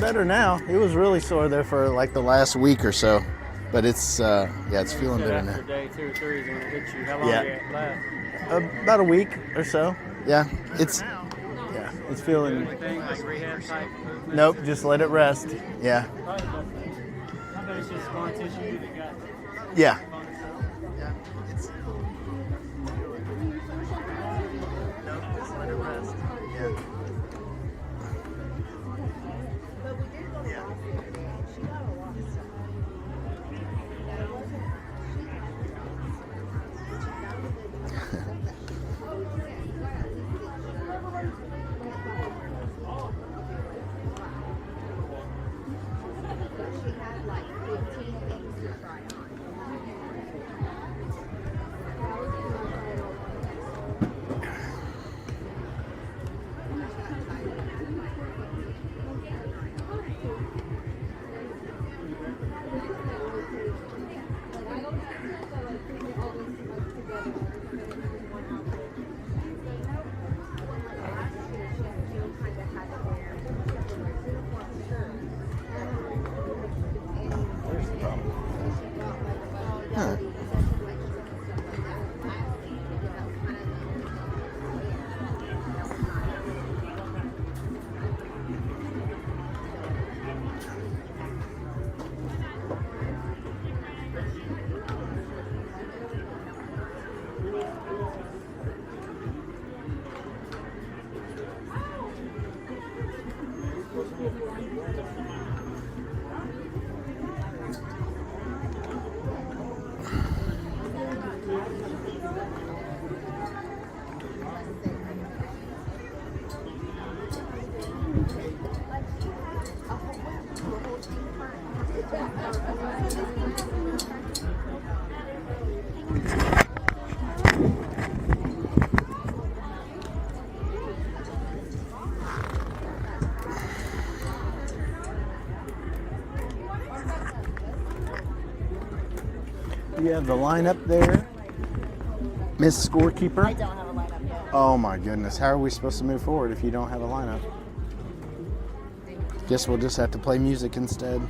better now. It was really sore there for like the last week or so, but it's it's feeling better now. After day 2 or 3 is when it hits you. How long did it last? About a week or so. Yeah, it's feeling. Anything like rehab type? Nope, just let it rest. Yeah. I bet it's just scar tissue that got. Yeah. Huh. You have the lineup there, Miss Scorekeeper. I don't have a lineup yet. Oh my goodness, how are we supposed to move forward if you don't have a lineup? Guess we'll just have to play music instead.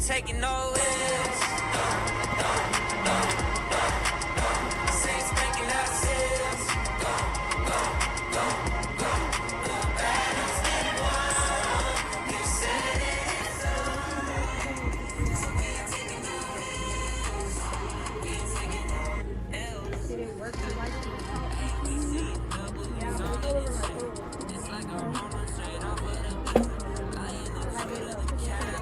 Taking no risks. Saints making us sins. Battles that won. You said it's over. We ain't taking no risks. We ain't taking no L's. Did it work for We see double. It's like a Roma straight off of the boat. I ain't no thrill of the cat.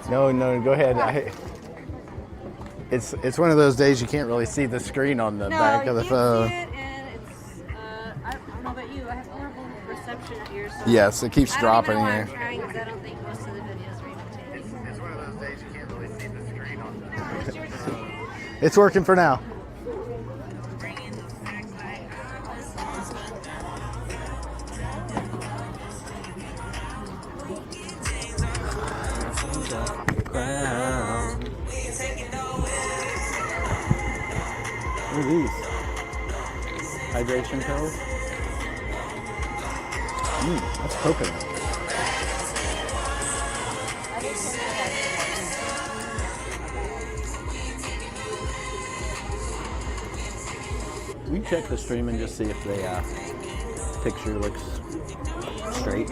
No, go ahead. It's one of those days you can't really see the screen on the back of the phone. See it, and it's, I don't know about you, I have horrible reception here. So Yes, it keeps dropping I here. don't even know why I'm trying, because I don't think most of the videos are even taken. It's one of those days you can't really see the screen on the No, it's yours too. It's working for now. What are these? Hydration pills? That's coconut. We can check the stream and just see if the picture looks straight.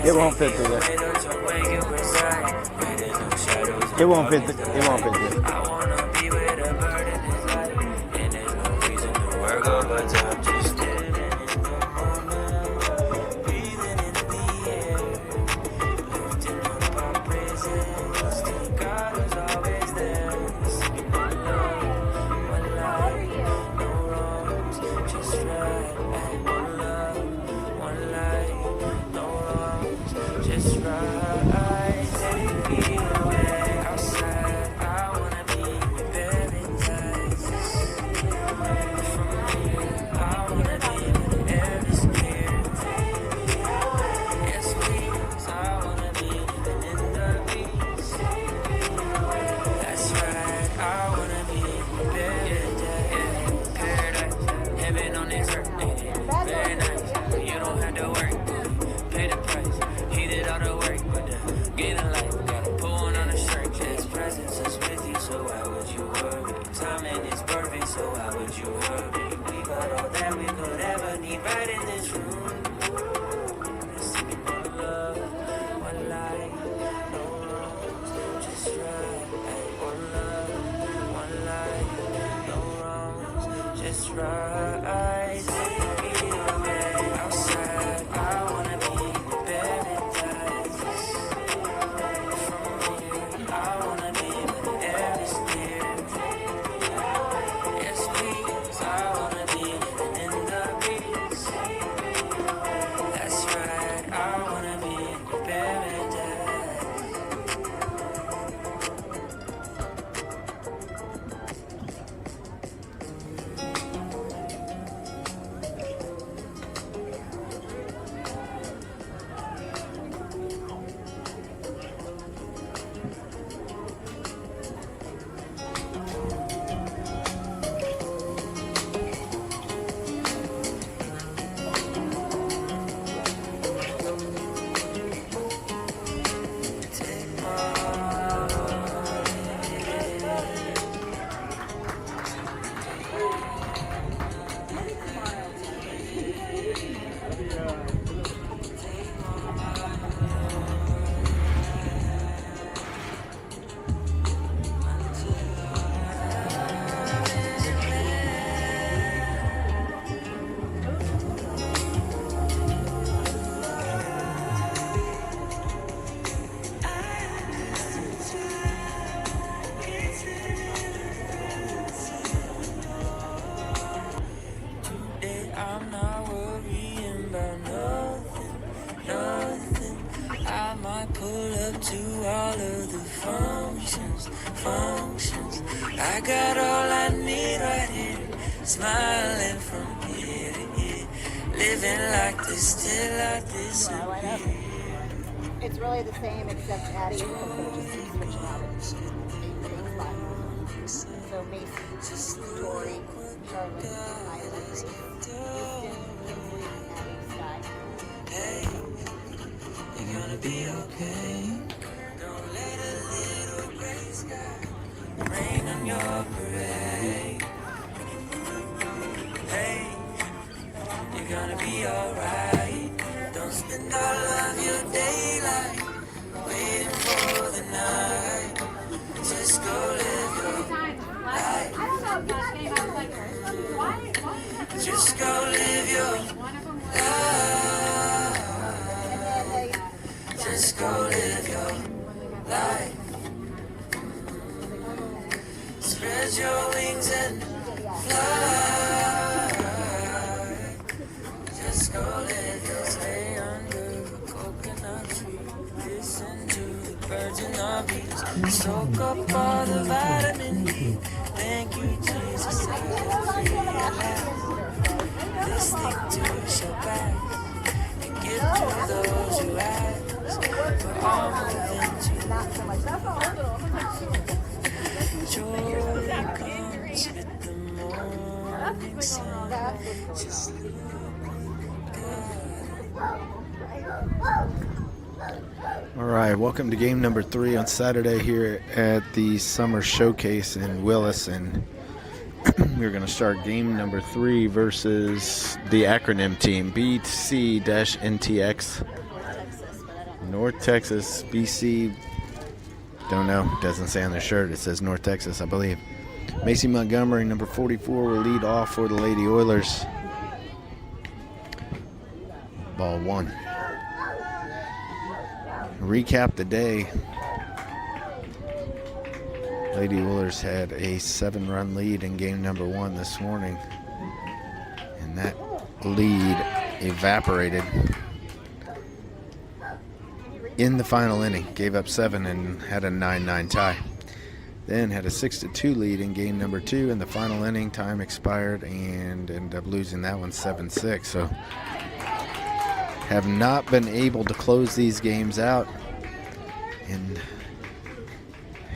It won't fit through there. It won't fit. It won't fit through. I wanna be with a bird in his life, and there's no reason to work overtime. Just living in the moment, breathing in the air, lifting up our praises to God who's always there. Singing one love, one life, no wrongs, just right. One love, one life, no wrongs, just right. Take me away outside. I wanna be in paradise. From here, I wanna be where the air is clear. Yes, please, I wanna be living in the peace. That's right, I wanna be in paradise. Paradise, heaven on this earth, very nice. You don't have to work, pay the price. He did all the work, but gain a life. Gotta pull on a shirt. His presence is with you, so why would you worry? Timing is perfect, so why would you hurry? We got all that we could ever need right in this room. Singing one love, one life, no wrongs, just right. One love, one life, no wrongs, just right. Take me away outside. I wanna be in paradise. From here, I wanna be where the air is clear. Yes, please, I wanna be living in the peace. That's right, I wanna be in paradise. I'm not worrying about nothing, nothing. I might pull up to all of the functions. I got all I need right here, smiling from ear to ear, living like this till I disappear. It's really the same, except Addie and Coco just keep switching out at big spots. So Macy, Tori, Charlotte, Isla, Grace, Houston, Kinsley, Addie, Sky. Hey, you're gonna be okay. Don't let a little gray sky rain on your parade. Hey, you're gonna be alright. Don't spend all of your daylight waiting for the night. Just go live your life. Just go live your life. Just go live your life. Spread your wings and fly. Just go live your stay under a coconut tree. Listen to the birds and the bees. Soak up all the vitamin D. Thank you, Jesus. I feel free at last. Listening to a show back. And give to those who ask. We're all moving to joy comes with the morning sun. Just All right, welcome to game number 3 on Saturday here at the Summer Showcase in Willis, and we're going to start game number 3 versus the acronym team, BC-NTX, North Texas, BC, don't know, doesn't say on their shirt, it says North Texas, I believe. Macy Montgomery, number 44, will lead off for the Lady Oilers. Ball 1. Recap the day. Lady Oilers had a 7-run lead in game number 1 this morning, and that lead evaporated in the final inning. Gave up 7 and had a 9-9 tie. Then had a 6-2 lead in game number 2 in the final inning. Time expired and ended up losing that one 7-6. So have not been able to close these games out, and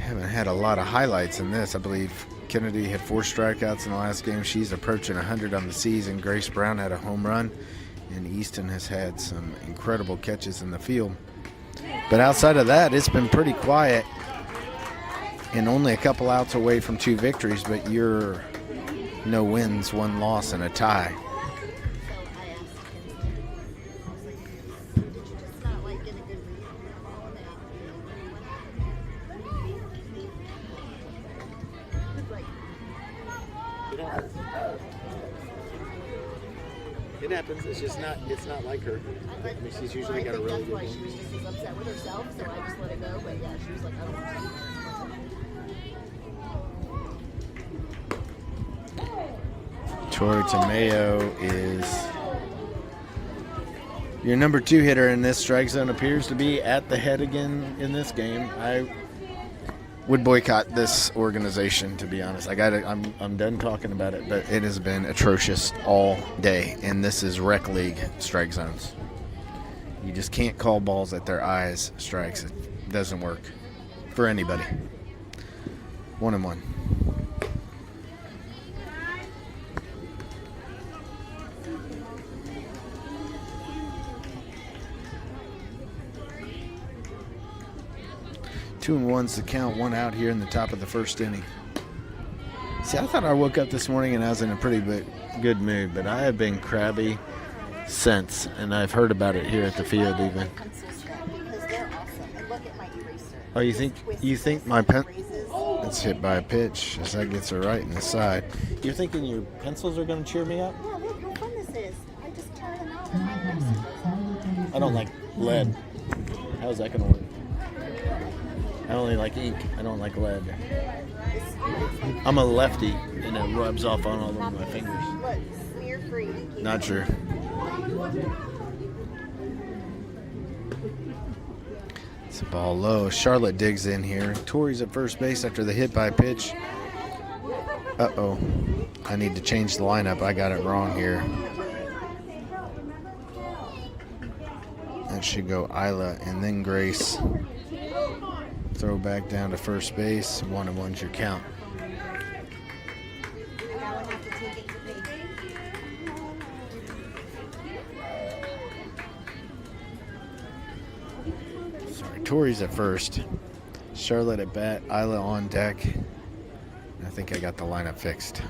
haven't had a lot of highlights in this. I believe Kennedy had 4 strikeouts in the last game. She's approaching 100 on the season. Grace Brown had a home run, and Easton has had some incredible catches in the field. But outside of that, it's been pretty quiet, and only a couple outs away from 2 victories, but you're no wins, 1 loss, and a tie. It happens. It's just not. It's not like her. I mean, she's usually got a really good She was just as upset with herself, so I just let it go. But yeah, she was like, I don't want to. Tori Tomeo is your number 2 hitter in this strike zone. Appears to be at the head again in this game. I would boycott this organization, to be honest. I'm done talking about it, but it has been atrocious all day, and this is rec league strike zones. You just can't call balls at their eyes strikes. It doesn't work for anybody. 1-1. Two and one's the count, 1 out here in the top of the first inning. See, I thought I woke up this morning and I was in a pretty good mood, but I have been crabby since, and I've heard about it here at the field even. Because they're awesome. And look at my eraser. Oh, you think my pen? It's hit by a pitch as that gets her right in the side. You're thinking your pencils are going to cheer me up? Yeah, look how fun this is. I just tear them out and my eraser. I don't like lead. How's that going to work? I only like ink. I don't like lead. I'm a lefty, and it rubs off on all of my fingers. Look, smear free. Not sure. It's a ball low. Charlotte digs in here. Tori's at first base after the hit by pitch. Uh-oh. I need to change the lineup. I got it wrong here. That should go Isla and then Grace. Throw back down to first base. 1-1's your count. Now we have to take it to base. Sorry, Tori's at first. Charlotte at bat. Isla on deck. I think I got the lineup fixed.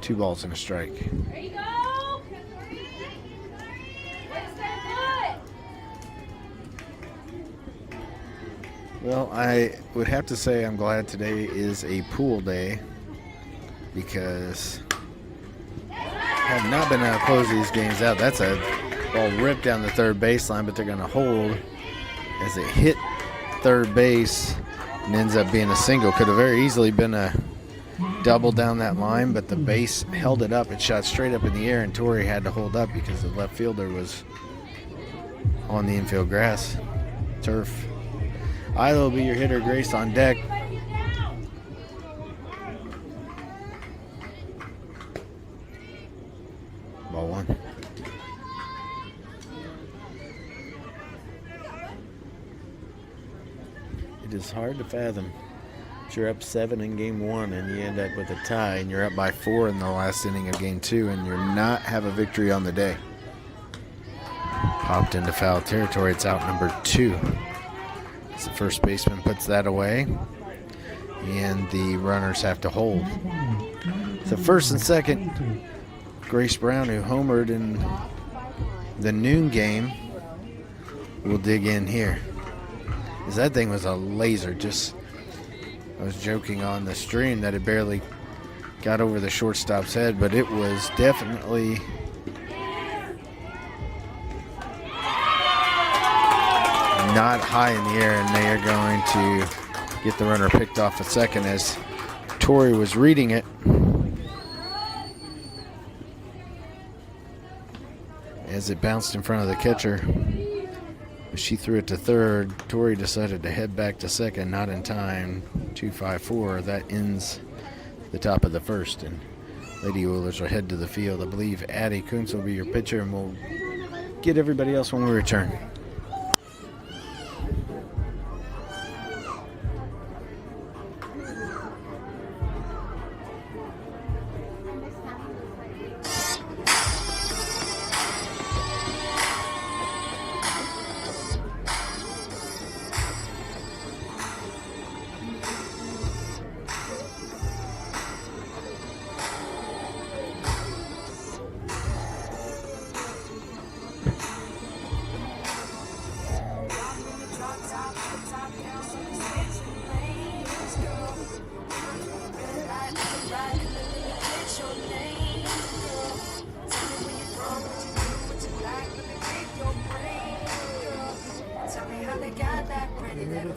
2 balls and a strike. There you go. What's that Well, I would have to say I'm glad today is a pool day because I have not been able to close these games out. That's a ball ripped down the third baseline, but they're going to hold as it hit third base and ends up being a single. Could have very easily been a double down that line, but the base held it up. It shot straight up in the air, and Tori had to hold up because the left fielder was on the infield grass, turf. Isla will be your hitter. Grace on deck. Ball 1. It is hard to fathom. You're up 7 in game 1 and you end up with a tie, and you're up by 4 in the last inning of game 2, and you're not have a victory on the day. Popped into foul territory. It's out number 2. As the first baseman puts that away, and the runners have to hold. So first and second, Grace Brown, who homered in the noon game, will dig in here. Because that thing was a laser. I was joking on the stream that it barely got over the shortstop's head, but it was definitely not high in the air, and they are going to get the runner picked off at second as Tori was reading it. As it bounced in front of the catcher, she threw it to third. Tori decided to head back to second, not in time. 2-5-4. That ends the top of the first, and Lady Oilers will head to the field. I believe Addie Kuntz will be your pitcher, and we'll get everybody else when we return.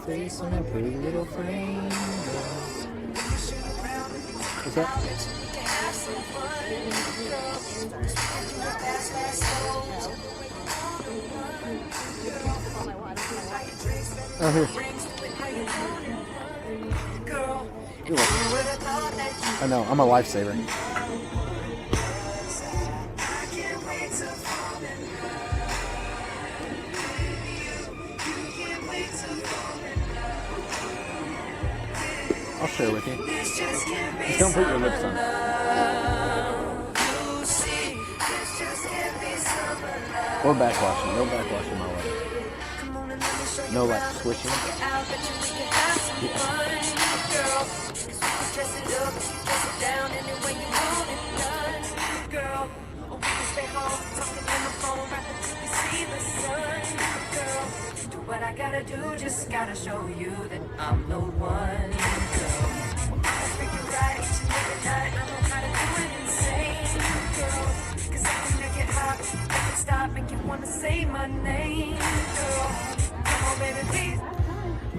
Face on a pretty little frame. What's that? Oh, here. You're welcome. I know, I'm a lifesaver. I'll share with you. Just don't put your lips on. Or backwashing. No backwashing my way. No like switching. What I gotta do, just gotta show you that I'm the one.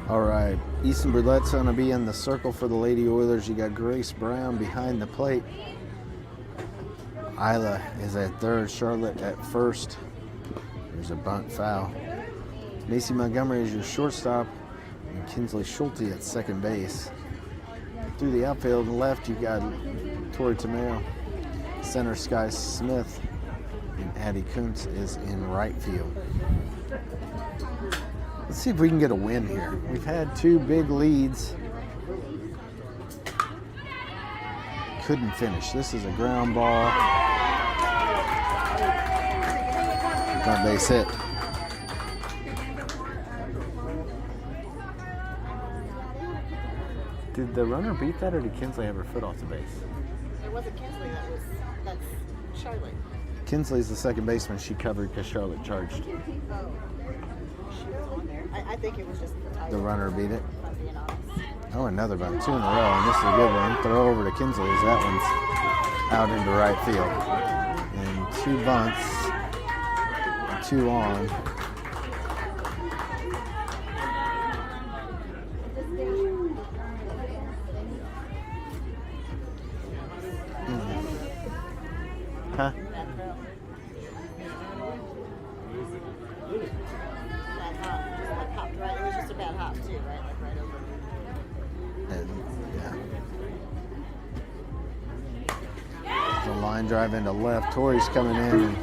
All right, Easton Burlett's going to be in the circle for the Lady Oilers. You got Grace Brown behind the plate. Isla is at third. Charlotte at first. There's a bunt foul. Macy Montgomery is your shortstop, and Kinsley Schulte at second base. Through the outfield and left, you got Tori Tomeo. Center, Sky Smith, and Addie Kuntz is in right field. Let's see if we can get a win here. We've had 2 big leads. Couldn't finish. This is a ground ball. Front base hit. Did the runner beat that, or did Kinsley have her foot off the base? It wasn't Kinsley, that's Charlotte. Kinsley's the second baseman she covered because Charlotte charged. Oh. She was on there. I think it was just The runner beat it. if I'm being honest. Oh, another bunt. 2 in a row, and this is a good one. Throw over to Kinsley as that one's out into right field. And 2 bunts, 2 on. Huh? That throw. That hop, just like hopped right. It was just a bad hop too, right? Like right over. And, yeah. The line drive into left. Tori's coming in, and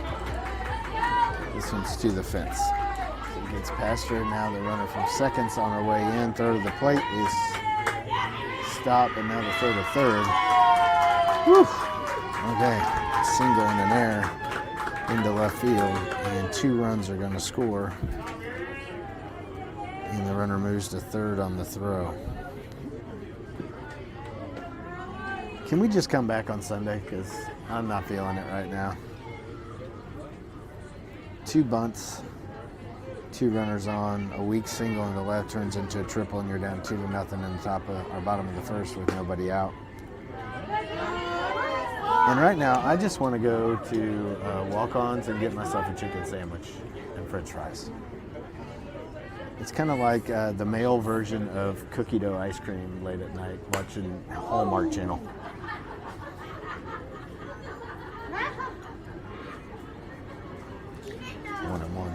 this one's to the fence. So it gets past her. Now the runner from second's on her way in. Third of the plate is stopped, and now the throw to third. Whew. Okay, single in an air into left field, and 2 runs are going to score. And the runner moves to third on the throw. Can we just come back on Sunday? Because I'm not feeling it right now. 2 bunts, 2 runners on. A weak single into left turns into a triple, and you're down 2-0 in the top of or bottom of the first with nobody out. And right now, I just want to go to walk-ons and get myself a chicken sandwich and french fries. It's kind of like the male version of cookie dough ice cream late at night watching Hallmark Channel. One and one.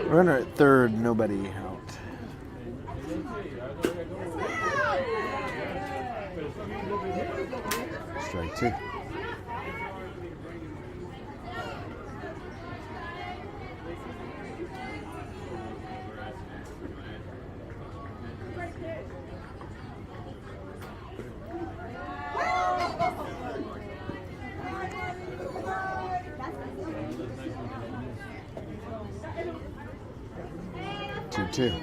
Runner at third, nobody out. Strike 2. Two.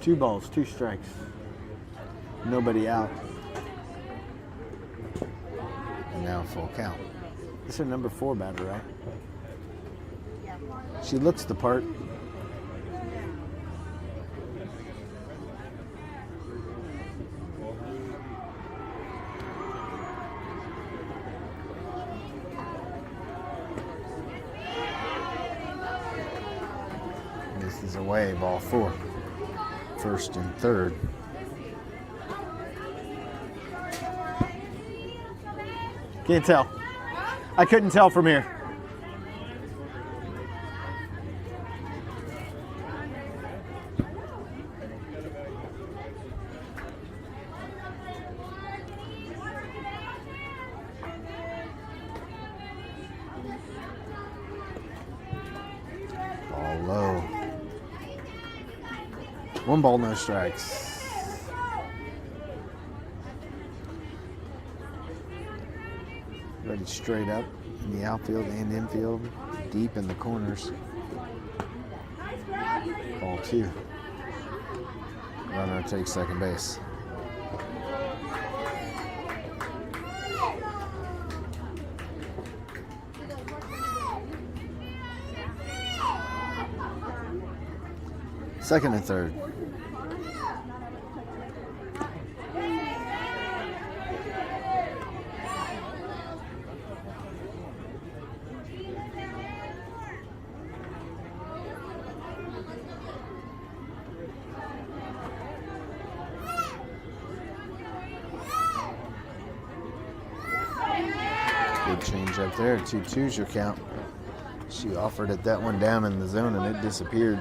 2 balls, 2 strikes. Nobody out. And now full count. This is her number 4 batter, right? Yeah. She looks the part. This is away, ball 4. First and third. Can't tell. I couldn't tell from here. Ball low. 1 ball, no strikes. Ready straight up in the outfield and infield, deep in the corners. Ball 2. Runner takes second base. Second and third. Good change up there. 2-2's your count. She offered it that one down in the zone and it disappeared.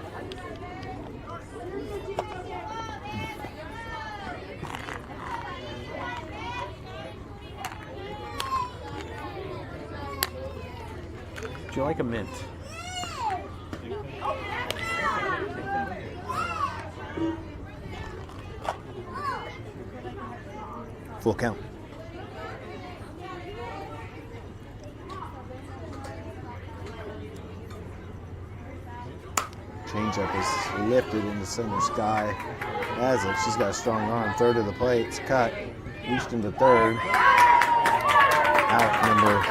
you like a mint? Full count. Changeup is lifted into center sky. As if she's got a strong arm. Third of the plate. It's cut. Easton to third. Out number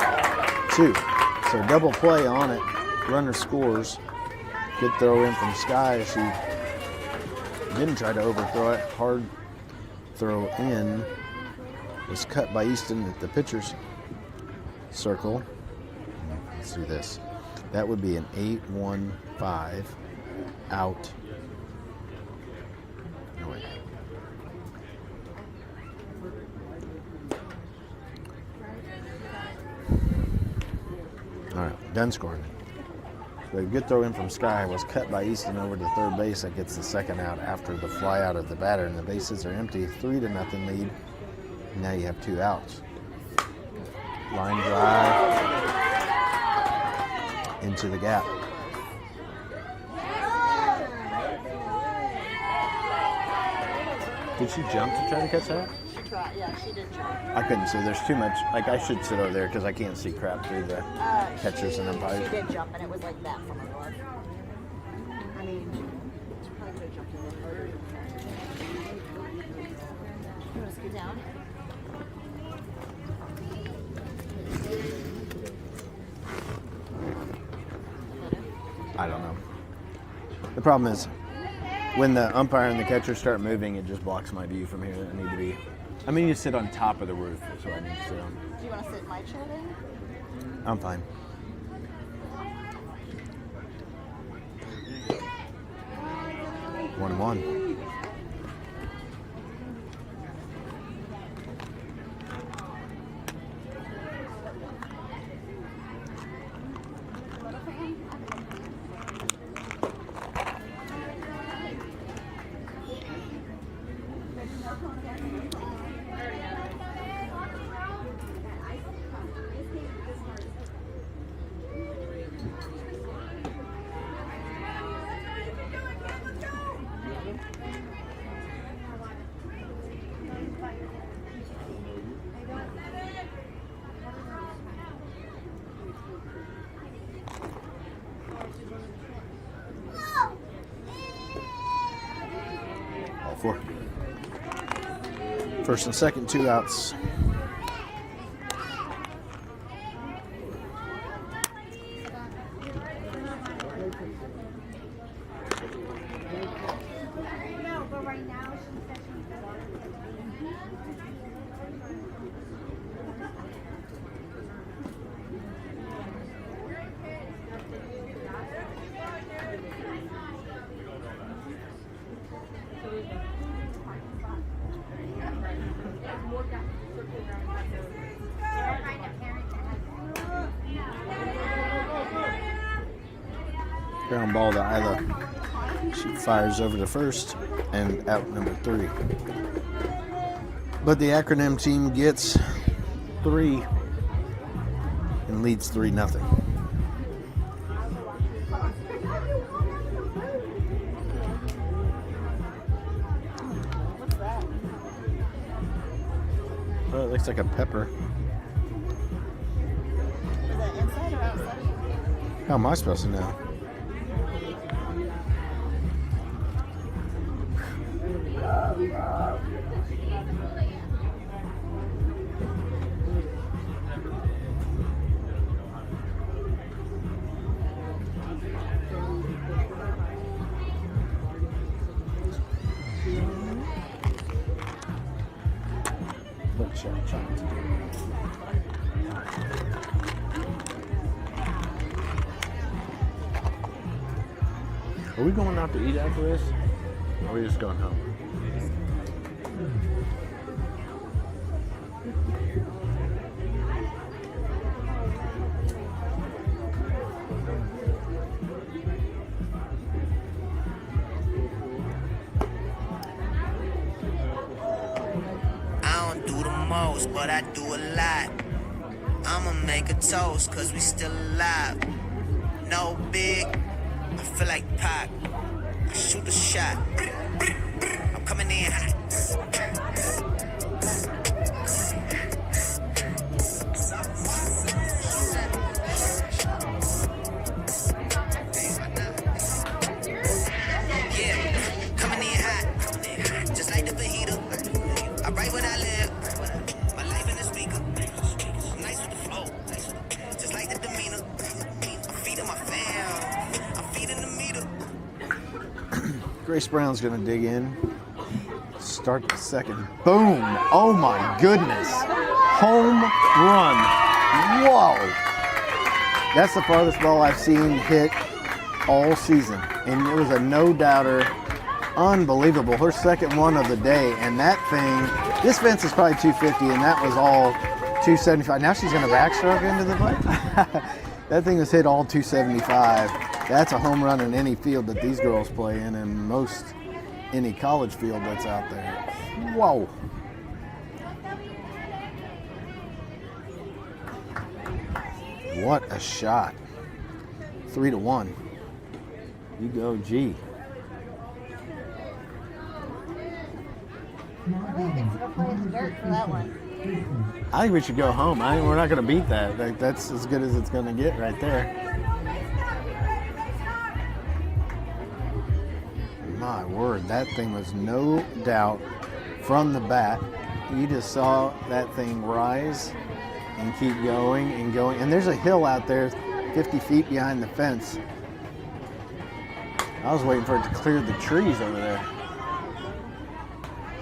2. So double play on it. Runner scores. Good throw in from Sky. She didn't try to overthrow it. Hard throw in. Was cut by Easton at the pitcher's circle. Let's do this. That would be an 8-1-5 out. No way. All right, done scoring. The good throw in from Sky was cut by Easton over to third base. That gets the second out after the fly out of the batter, and the bases are empty. 3-0 lead. Now you have 2 outs. Line drive into the gap. Did she jump to try to catch that? She tried. Yeah, she did try. I couldn't see. There's too much. Like, I should sit over there because I can't see crap through the catchers and umpires. She did jump, and it was like that from her guard. I mean, she probably could have jumped a little further. You want to scoot down? I don't know. The problem is when the umpire and the catcher start moving, it just blocks my view from here. I need to be. I mean, you sit on top of the roof. That's what I need to sit on. Do you want to sit in my chair then? I'm fine. One and one. All 4. First and second, 2 outs. Ground ball to Isla. She fires over to first and out number 3. But the acronym team gets 3 and leads 3-0. What's that? Oh, it looks like a pepper. Is that inside or outside? How am I supposed to know? Are we going out to eat after this? Or are we just going home? I don't do the most, but I do a lot. I'ma make a toast, cause we still alive. no big. I feel like Pac. I shoot a shot. I'm coming in hot. Yeah, coming in hot. Just like the fajita. I write when I live. My life in the speaker. I'm nice with the flow. Just like the demeanor. I'm feeding my fam. I'm feeding the meter. Grace Brown's going to dig in. Start the second. Boom. Oh, my goodness. Home run. Whoa. That's the farthest ball I've seen hit all season. And it was a no-doubter. Unbelievable. Her second one of the day. And that thing, this fence is probably 250, and that was all 275. Now she's going to backstroke into the plate. That thing was hit all 275. That's a home run in any field that these girls play in, and most any college field that's out there. Whoa. What a shot. 3-1. You go, G. What do you think? Go play in the dirt for that one. I think we should go home. We're not going to beat that. That's as good as it's going to get right there. My word, that thing was no doubt from the bat. You just saw that thing rise and keep going and going. And there's a hill out there 50 feet behind the fence. I was waiting for it to clear the trees over there.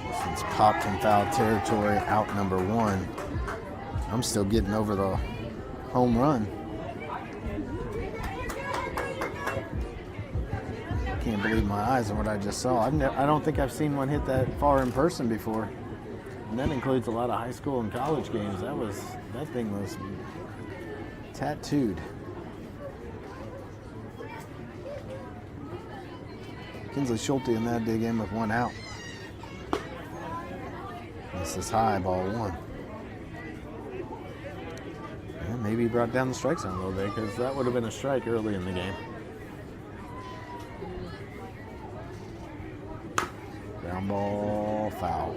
This one's popped in foul territory, out number 1. I'm still getting over the home run. Can't believe my eyes on what I just saw. I don't think I've seen one hit that far in person before. And that includes a lot of high school and college games. That thing was tattooed. Kinsley Schulte in that dig in with 1 out. This is high, ball 1. And maybe he brought down the strike zone a little bit, because that would have been a strike early in the game. Ground ball, foul.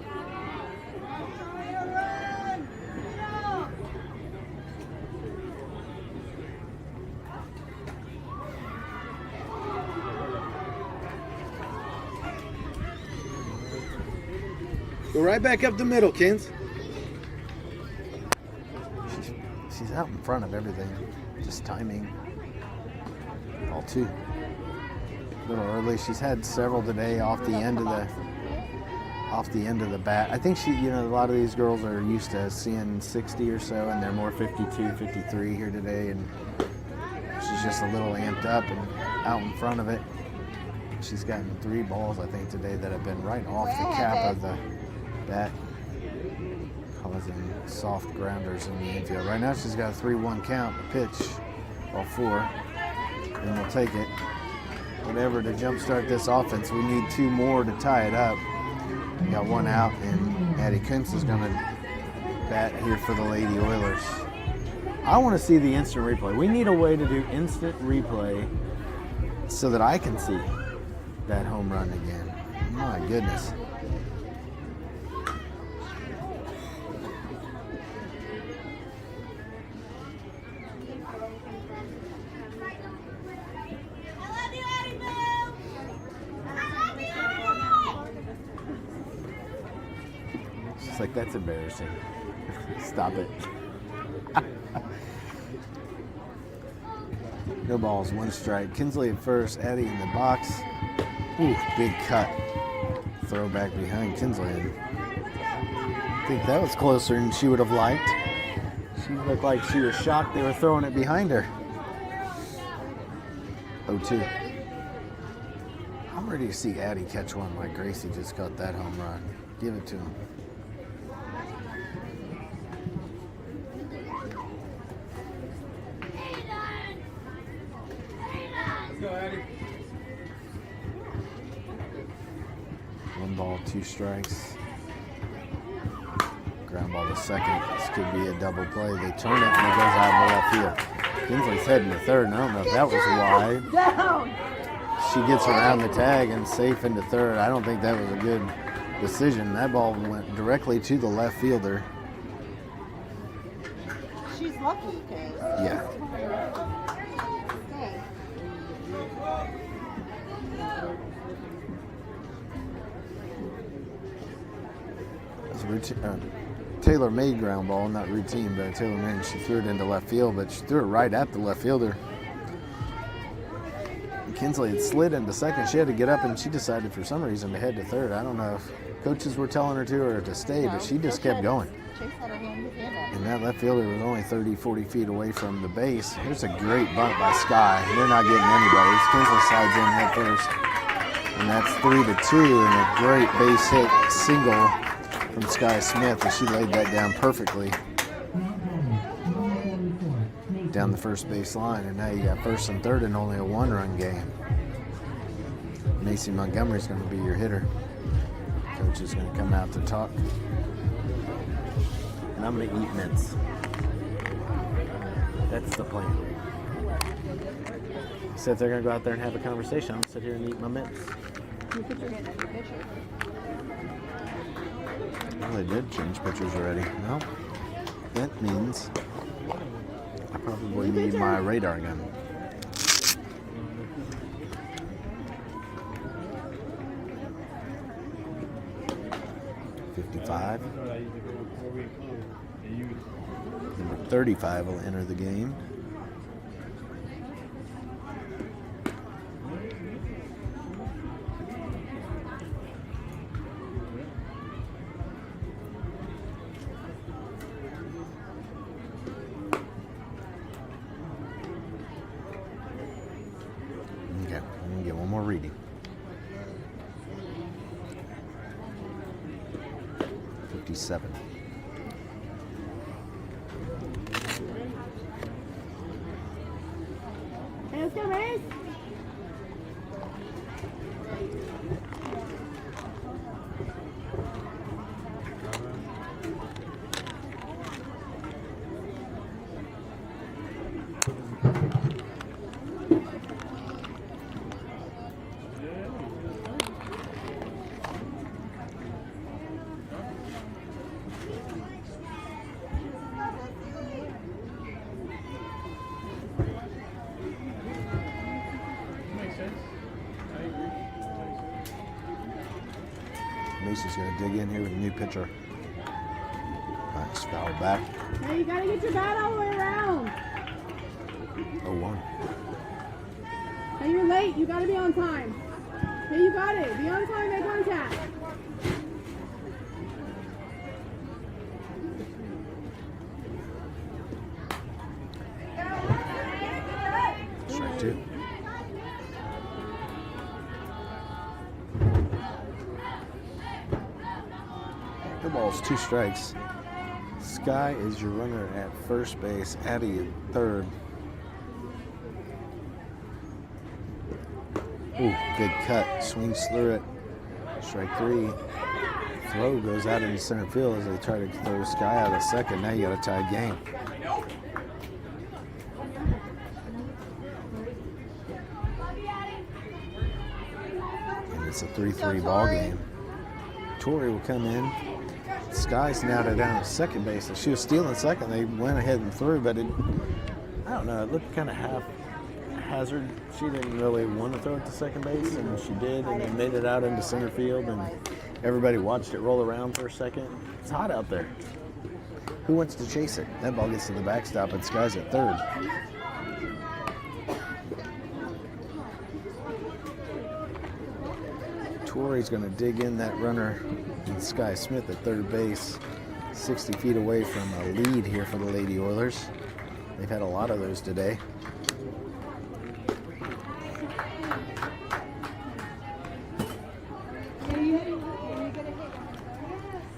Go right back up the middle, Kins. She's out in front of everything. Just timing. Ball 2. A little early. She's had several today off the end of the bat. I think a lot of these girls are used to seeing 60 or so, and they're more 52, 53 here today, and she's just a little amped up and out in front of it. She's gotten 3 balls, I think, today that have been right off the cap of the bat, causing soft grounders in the infield. Right now she's got a 3-1 count, a pitch, ball 4, and we'll take it. Whatever to jumpstart this offense. We need 2 more to tie it up. We got 1 out, and Addie Kuntz is going to bat here for the Lady Oilers. I want to see the instant replay. We need a way to do instant replay so that I can see that home run again. My goodness. It's like, that's embarrassing. Stop it. No balls, 1 strike. Kinsley at first, Addie in the box. Ooh, big cut. Throw back behind Kinsley. I think that was closer than she would have liked. She looked like she was shocked they were throwing it behind her. 0-2. I'm ready to see Addie catch one like Gracie just got that home run. Give it to him. Go, Addie. 1 ball, 2 strikes. Ground ball to second. This could be a double play. They turn it and it goes out of the left field. Kinsley's heading to third, and I don't know if that was wide. Down. She gets around the tag and safe into third. I don't think that was a good decision. That ball went directly to the left fielder. She's lucky, okay? Yeah. Okay. It's routine. Taylor made ground ball, not routine, but Taylor made. She threw it into left field, but she threw it right at the left fielder. Kinsley had slid into second. She had to get up, and she decided for some reason to head to third. I don't know if coaches were telling her to or to stay, but she just kept going. Chase had her hand in hand. And that left fielder was only 30, 40 feet away from the base. Here's a great bunt by Sky. They're not getting anybody. Kinsley slides in head first. And that's 3-2, and a great base hit single from Sky Smith, and she laid that down perfectly down the first base line. And now you got first and third and only a one-run game. Macy Montgomery's going to be your hitter. Coach is going to come out to talk. And I'm going to eat mints. That's the plan. Said they're going to go out there and have a conversation. I'm going to sit here and eat my mints. You put your hand on your pitcher. Well, they did change pitchers already. Well, that means I probably need my radar gun. $55. Number 35 will enter the game. Okay, I'm gonna get one more reading. 57. Hey, let's go, Mace. Macy's going to dig in here with a new pitcher. Nice foul back. Hey, you gotta get your bat all the way around. 0-1. Hey, you're late. You gotta be on time. Hey, you got it. Be on time, make contact. Strike two. The ball's 2 strikes. Sky is your runner at first base. Addie at third. Ooh, good cut. Swings through it. Strike 3. Throw goes out into center field as they try to throw Sky out of second. Now you got a tied game. And it's a 3-3 ball game. Tori will come in. Sky's now down at second base. She was stealing second. They went ahead and threw, but I don't know. It looked kind of haphazard. She didn't really want to throw it to second base, and she did, and they made it out into center field, and everybody watched it roll around for a second. It's hot out there. Who wants to chase it? That ball gets to the backstop, and Sky's at third. Tori's going to dig in that runner, and Sky Smith at third base, 60 feet away from a lead here for the Lady Oilers. They've had a lot of those today.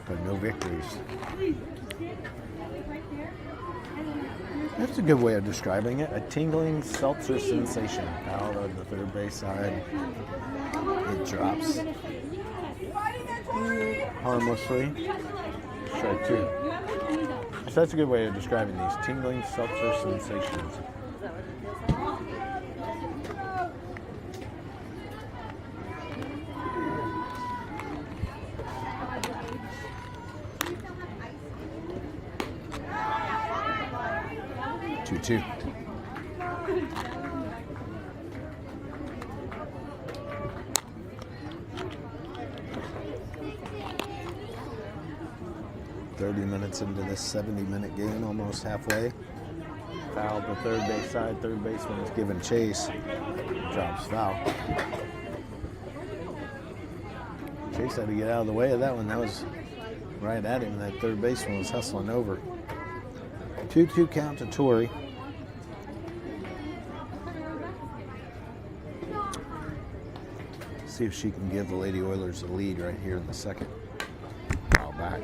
But no victories. That's a good way of describing it. A tingling seltzer sensation out of the third base side. It drops harmlessly. Strike 2. So that's a good way of describing these tingling seltzer sensations. 2-2. Minutes into this 70-minute game, almost halfway. Fouled the third base side. Third baseman is giving chase. Drops foul. Chase had to get out of the way of that one. That was right at him. That third baseman was hustling over. 2-2 count to Torrey. See if she can give the Lady Oilers the lead right here in the second. Foul back.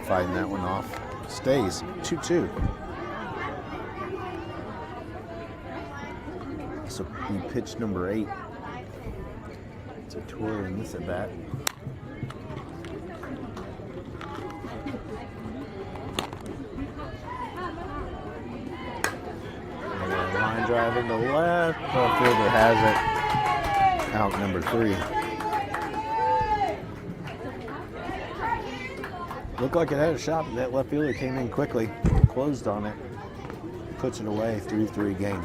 Fighting that one off. Stays 2-2. So we pitch number 8. It's a Torrey in this at bat. Line drive into left. Left fielder has it. Out number 3. Looked like it had a shot, but that left fielder came in quickly, closed on it, puts it away, 3-3 game.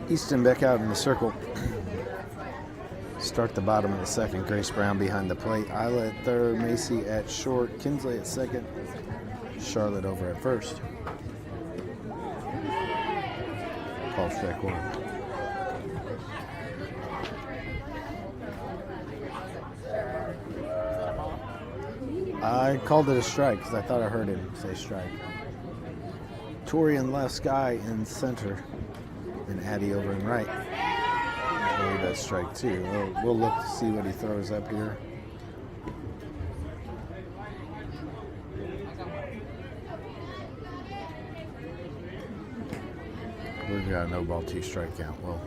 Easton back out in the circle. Start the bottom of the second. Grace Brown behind the plate. Isla at third. Macy at short. Kinsley at second. Charlotte over at first. Call strike 1. I called it a strike because I thought I heard him say strike. Torrey in left, Sky in center. And Addie over in right. I believe that's strike 2. We'll look to see what he throws up here. We've got a no ball 2 strike count. Well,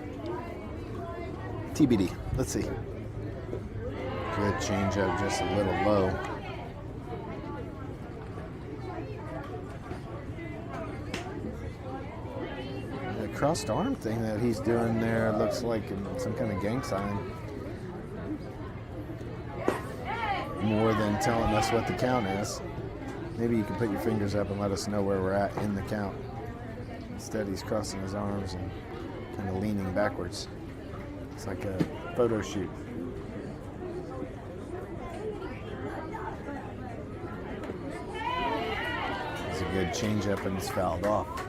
TBD. Let's see. Good changeup, just a little low. Crossed arm thing that he's doing there looks like some kind of gang sign. More than telling us what the count is. Maybe you can put your fingers up and let us know where we're at in the count. Instead, he's crossing his arms and kind of leaning backwards. It's like a photo shoot. It's a good changeup and it's fouled off.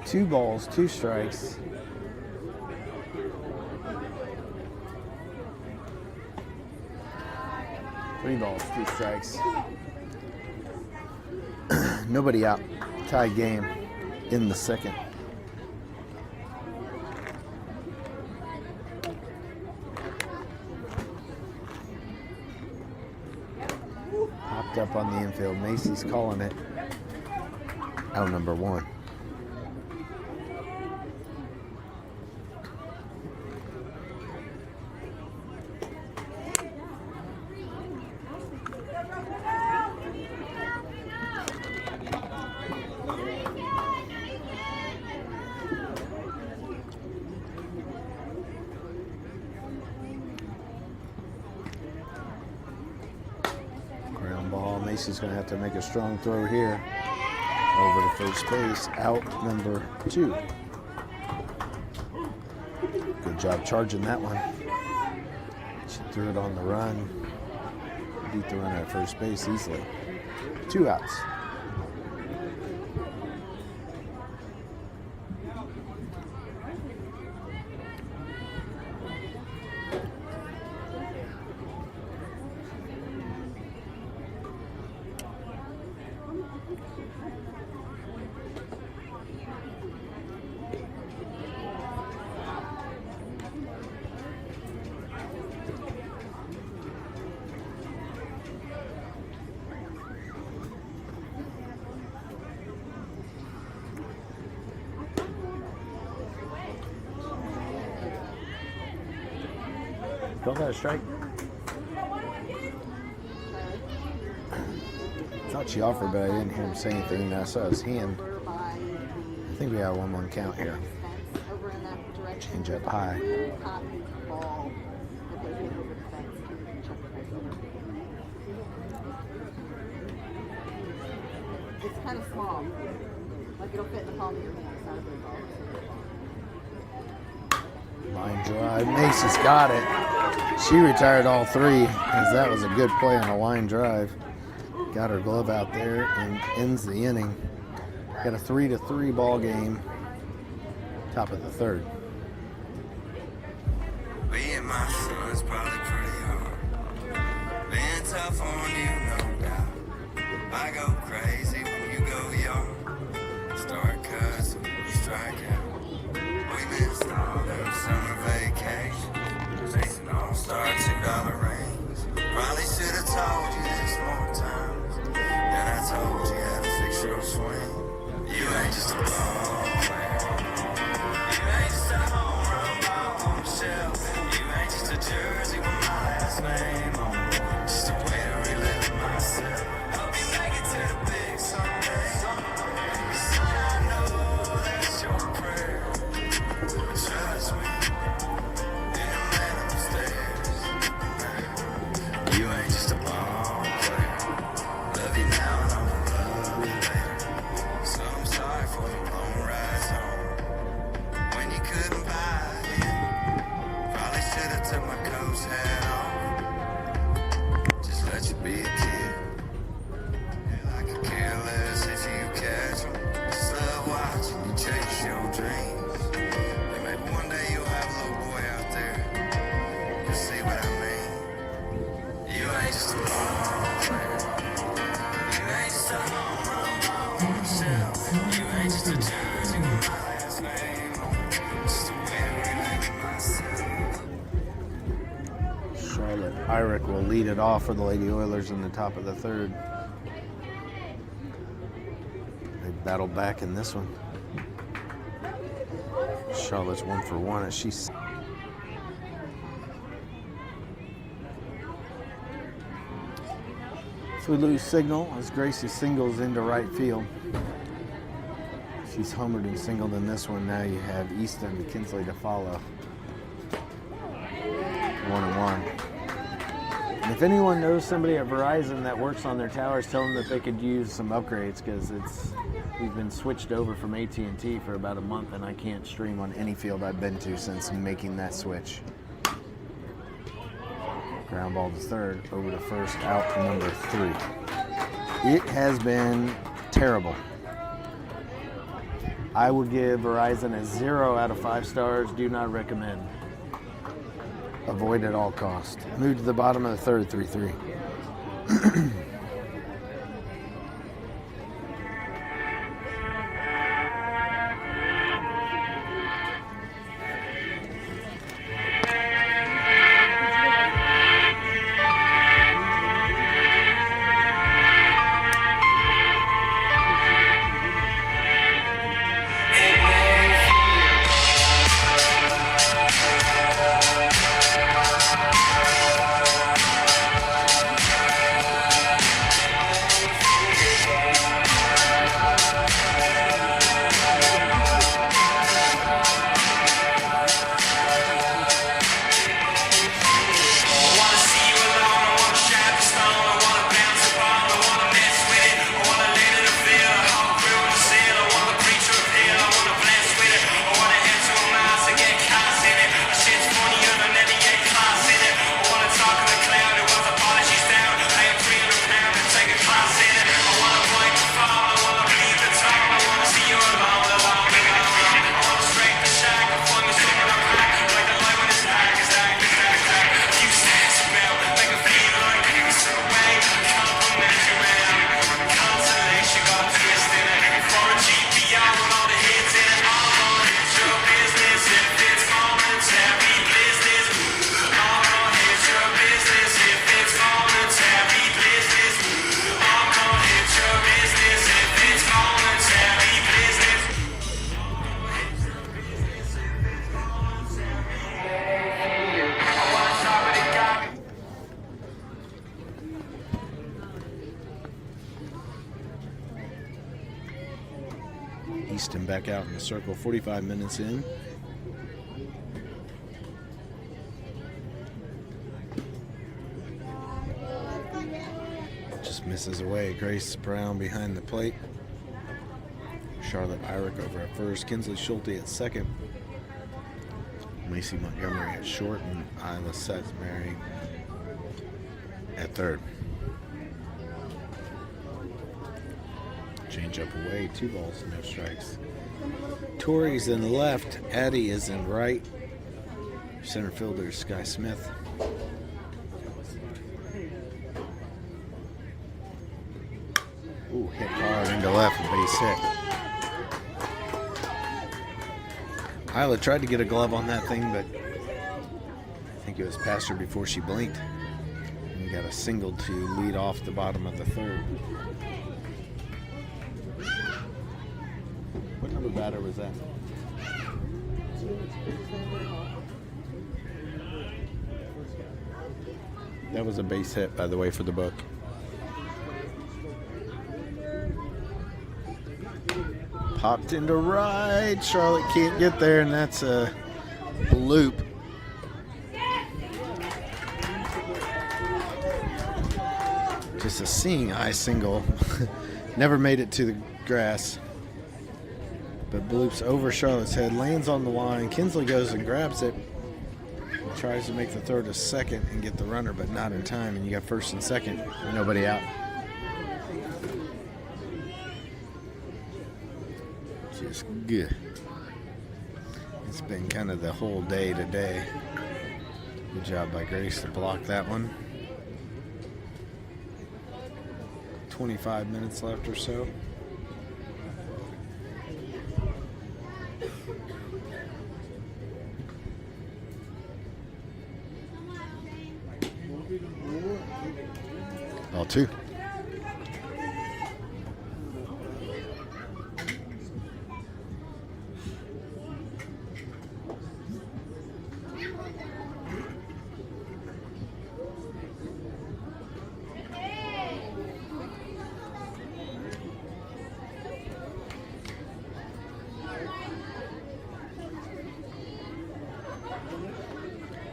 2 balls, 2 strikes. Three balls, 2 strikes. Nobody out. Tie game in the second. Popped up on the infield. Macy's calling it. out number 1. Ground ball. Macy's going to have to make a strong throw here. Over to first base, out number 2. Good job charging that one. She threw it on the run. Beat the runner at first base easily. 2 outs. Don't got a strike. Thought she offered, but I didn't hear him say anything. I saw his hand. I think we got a 1-1 count here. Change up high. It's kind of small. Like it'll fit in the palm of your hand. It's not a big ball. Line drive. Macy's got it. She retired all 3, as that was a good play on a line drive. Got her glove out there and ends the inning. Got a 3-3 ball game. Top of the 3rd. Being my son's probably pretty hard. Being tough on you, no doubt. I go crazy when you go yard. Start cussing, you strike out. We missed all them summer vacations. Chasing all-star $2 rings. Probably should have told you this more times than I told you how to fix your swing. You ain't just a ball player. You ain't just a home run ball on the shelf. You ain't just a jersey with my last name on it. Just a way to relive myself. Hope you make it to the big someday. Son, I know that's your prayer. But trust me, in the man upstairs, you ain't just a ball player. Love you now and I'ma love you later. So I'm sorry for the long rides home when you couldn't buy it. Probably should have took my coach hat off. Just let you be a kid. Hell, I could care less if you catch 'em. Just love watching you chase your dreams. And maybe one day you'll have a little boy out there. You'll see what I mean. You ain't just a ball player. You ain't just a home run ball on the shelf. You ain't just a jersey with my last name on it. Just a way to relive myself. Charlotte Irick will lead it off for the Lady Oilers in the top of the 3rd. They battle back in this one. Charlotte's 1 for 1 as she's. So we lose signal as Gracie singles into right field. She's homered and singled in this one. Now you have Easton and Kinsley to follow. 1-1. And if anyone knows somebody at Verizon that works on their towers, tell them that they could use some upgrades, because we've been switched over from AT&T for about a month and I can't stream on any field I've been to since making that switch. Ground ball to 3rd, over to first, out to number 3. It has been terrible. I would give Verizon a 0 out of 5 stars. Do not recommend. Avoid at all costs. Move to the bottom of the 3rd, 3-3. Easton back out in the circle, 45 minutes in. Just misses away. Grace Brown behind the plate. Charlotte Irick over at first. Kinsley Schulte at second. Macy Montgomery at short, and Isla Setsbury at third. Change up away, 2 balls, no strikes. Torrey's in left, Addie is in right. Center fielder Sky Smith. Ooh, hit hard into left, base hit. Isla tried to get a glove on that thing, but I think it was past her before she blinked. And we got a single to lead off the bottom of the third. What number batter was that? That was a base hit, by the way, for the book. Popped into right. Charlotte can't get there, and that's a bloop. Just a seeing eye single. Never made it to the grass. But bloops over Charlotte's head, lands on the line. Kinsley goes and grabs it. Tries to make the throw to second and get the runner, but not in time. And you got first and second, nobody out. Just good. It's been kind of the whole day today. Good job by Grace to block that one. 25 minutes left or so. Ball 2.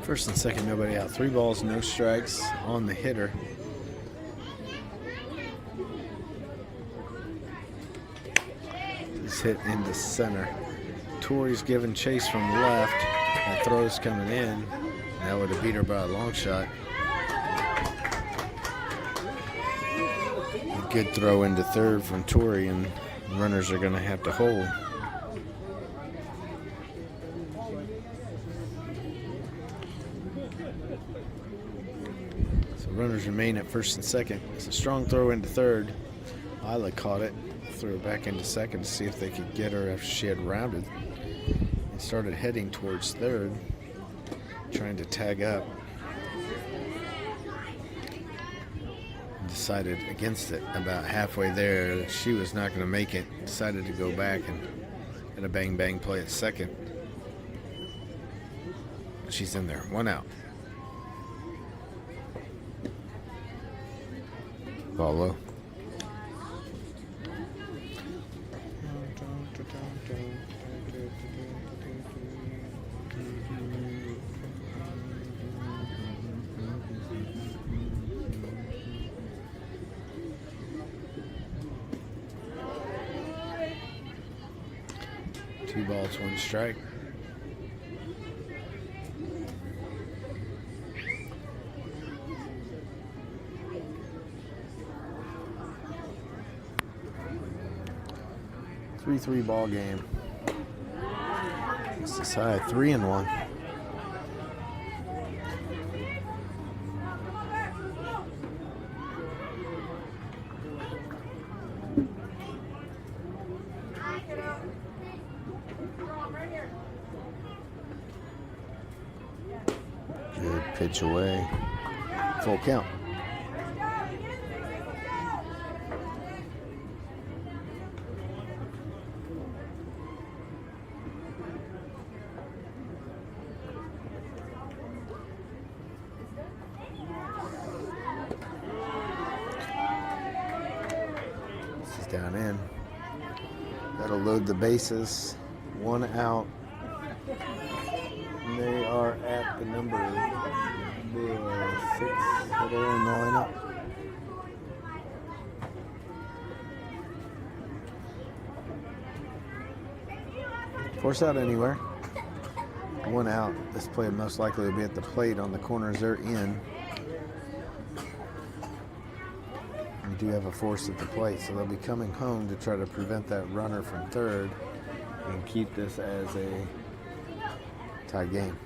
First and second, nobody out. 3 balls, no strikes on the hitter. He's hit into center. Torrey's giving chase from left. That throw's coming in. That would have beat her by a long shot. A good throw into third from Torrey, and runners are going to have to hold. Runners remain at first and second. It's a strong throw into third. Isla caught it, threw it back into second to see if they could get her after she had rounded. And started heading towards third, trying to tag up. Decided against it about halfway there. She was not going to make it. Decided to go back and get a bang-bang play at second. She's in there. 1 out. Ball low. Two balls, 1 strike. Three ball game. This is high, 3-1. Good pitch away. Full count. Down in. That'll load the bases. 1 out. And they are at the number 6 that are in the lineup. Force out anywhere. 1 out. This play most likely will be at the plate on the corners they're in. We do have a force at the plate, so they'll be coming home to try to prevent that runner from third and keep this as a tie game.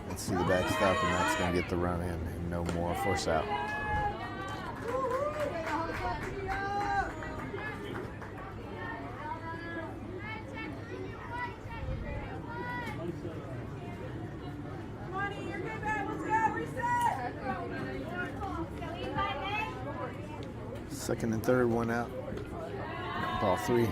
Let's see the backstop, and that's going to get the run in, and no more force out. Second and third, 1 out. Ball 3.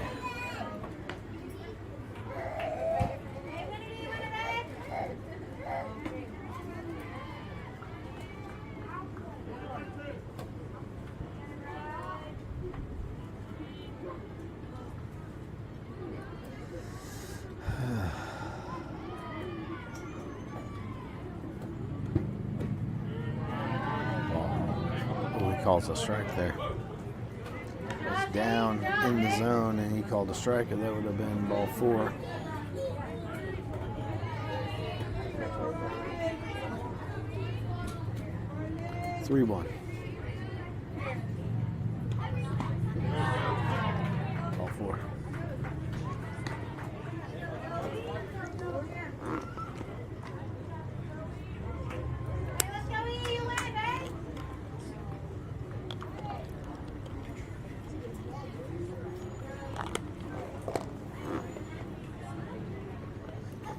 He calls a strike there. It's down in the zone, and he called a strike, and that would have been ball 4. Three one. Ball 4.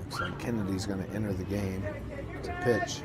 Looks like Kennedy's going to enter the game to pitch.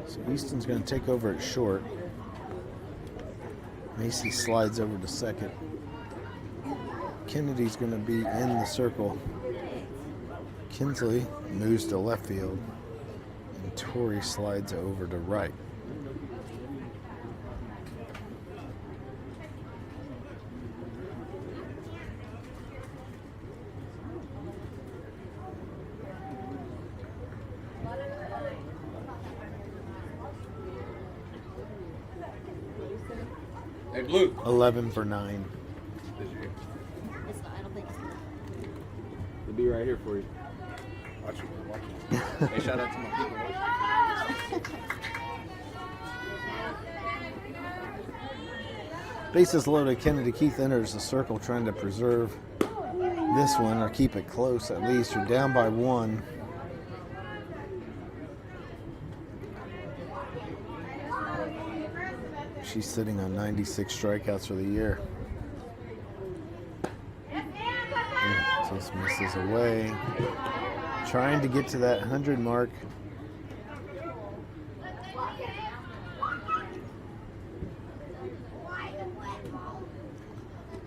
So Easton's going to take over at short. Macy slides over to second. Kennedy's going to be in the circle. Kinsley moves to left field. And Torrey slides over to right. Hey, Blue. 11 for 9. It's not, I don't think it's They'll be right here for you. Watch it. Watch it. Hey, shout out to my people. Bases loaded. Kennedy Keith enters the circle trying to preserve this one or keep it close at least. You're down by 1. She's sitting on 96 strikeouts for the year. Just misses away. Trying to get to that 100 mark.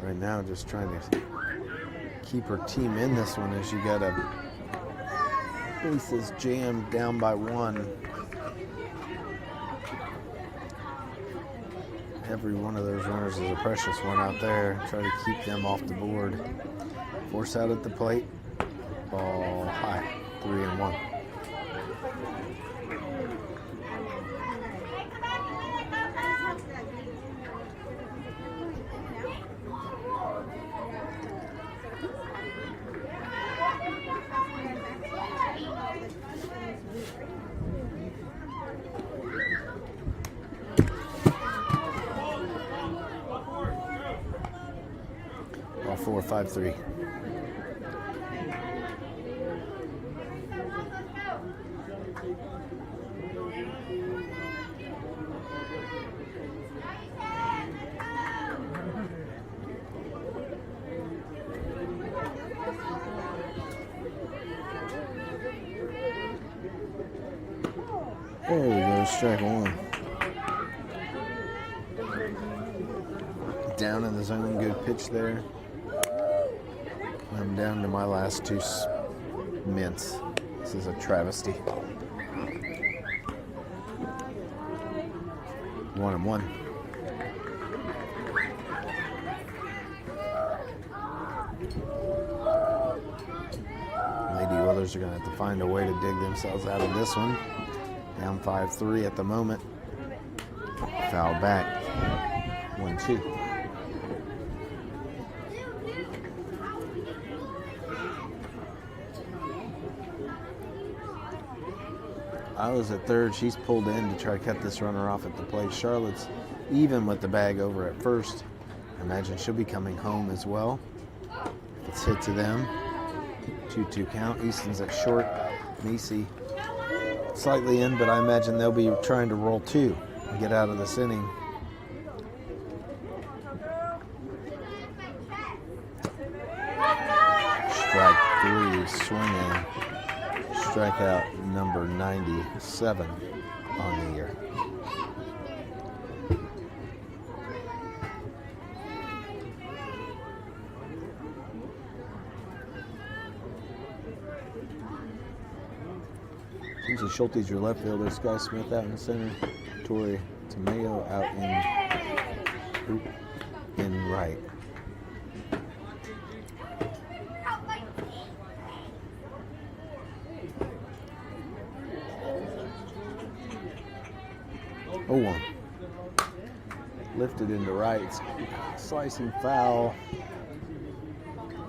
Right now, just trying to keep her team in this one as you got a bases jammed down by 1. Every one of those runners is a precious one out there. Try to keep them off the board. Force out at the plate. Ball high. 3-1. 5-3. There we go, strike one. Down in the zone, good pitch there. I'm down to my last two mints. This is a travesty. 1-1. Lady Oilers are going to have to find a way to dig themselves out of this one. Down 5-3 at the moment. Foul back. 1-2. I was at third. She's pulled in to try to cut this runner off at the plate. Charlotte's even with the bag over at first. I imagine she'll be coming home as well. It's hit to them. 2-2 count. Easton's at short. Macy slightly in, but I imagine they'll be trying to roll two and get out of this inning. Strike three, swinging. Strikeout number 97 on the year. Lindsay Schulte's your left fielder. Sky Smith out in center. Tori Tomeo out in right. Oh, 1. Lifted into right. Slicing foul.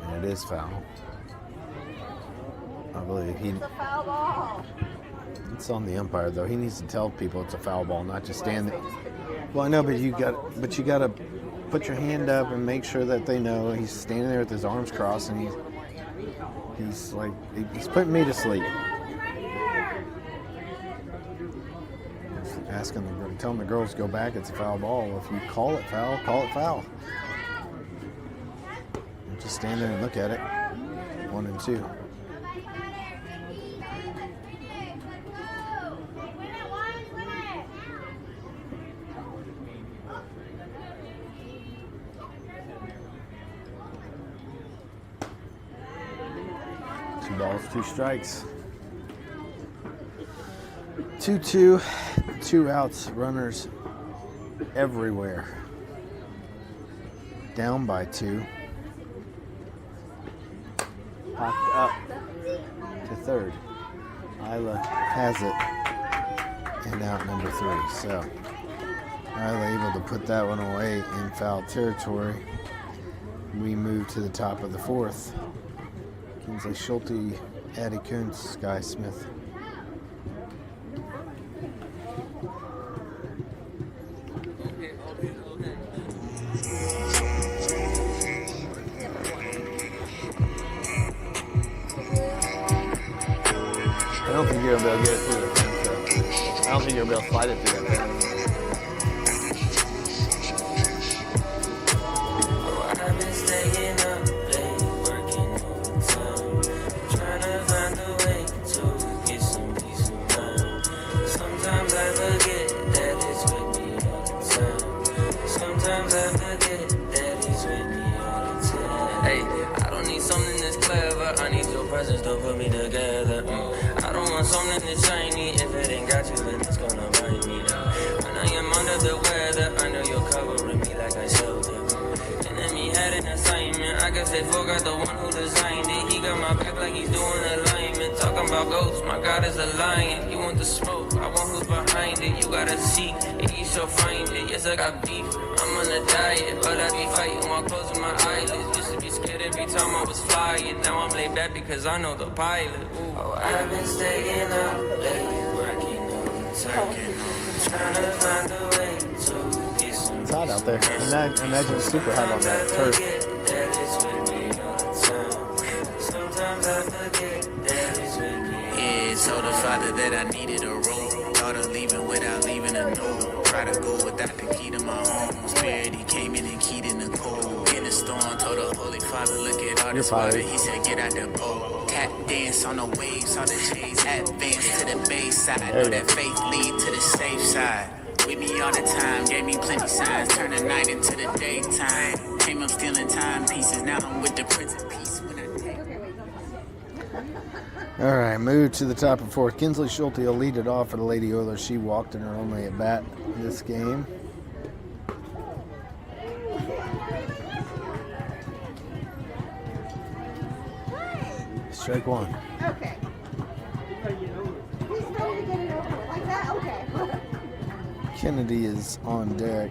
And it is foul. I believe It's a foul ball. it's on the umpire though. He needs to tell people it's a foul ball, not just stand there. Well, I know, but you got to put your hand up and make sure that they know. He's standing there with his arms crossed, and he's putting me to sleep. Telling the girls to go back. It's a foul ball. If you call it foul, call it foul. Just stand there and look at it. 1 and 2. Two balls, 2 strikes. 2-2, 2 outs, runners everywhere. Down by 2. Popped up to third. Isla has it, and out number 3. So Isla able to put that one away in foul territory. We move to the top of the 4th. Kinsley Schulte, Addie Kuntz, Sky Smith. I don't think you're going to be able to get it through the fence, though. I don't think you're going to be able to slide it through that fence. I've been staying up late, working overtime, trying to find a way to get some peace of mind. Sometimes I forget that it's with me all the time. Sometimes I forget that he's with me all the time. Hey, I don't need something that's clever. I need your presence to put me together. I don't want something that's shiny. If it ain't got you, then it's gonna burn me down. When I am under the weather, I know you're covering me like I shelter. Enemy had an assignment. I guess they forgot the one who designed it. He got my back like he's doing alignment. Talking about ghosts, my God is a lion. You want the smoke, I want who's behind it. You gotta seek, and you shall find it. Yes, I got beef, I'm on a diet, but I be fighting while closing my eyelids. Used to be scared every time I was flying. Now I'm laid back because I know the pilot. Ooh. Oh, I've been staying up late, working overtime, trying to find a way to get some. It's hot out there. And I imagine it's super hot on that turf. that I needed a rope. Thought of leaving without leaving a note. Try to go without the key to my home. Spirit, he came in and keyed in the cold. In the storm, told the Holy Father, look at all this water. He said, get out the boat. Tap dance on the waves, saw the J's advance to the bay side. Know that faith lead to the safe side. With me all the time, gave me plenty signs. Turn the night into the daytime. Came up stealing time pieces. Now I'm with the Prince of Peace. When I take All right, move to the top of fourth. Kinsley Schulte will lead it off for the Lady Oilers. She walked in her only at bat this game. Strike one. Okay. He's ready to get it over with. Like that? Okay. Kennedy is on deck.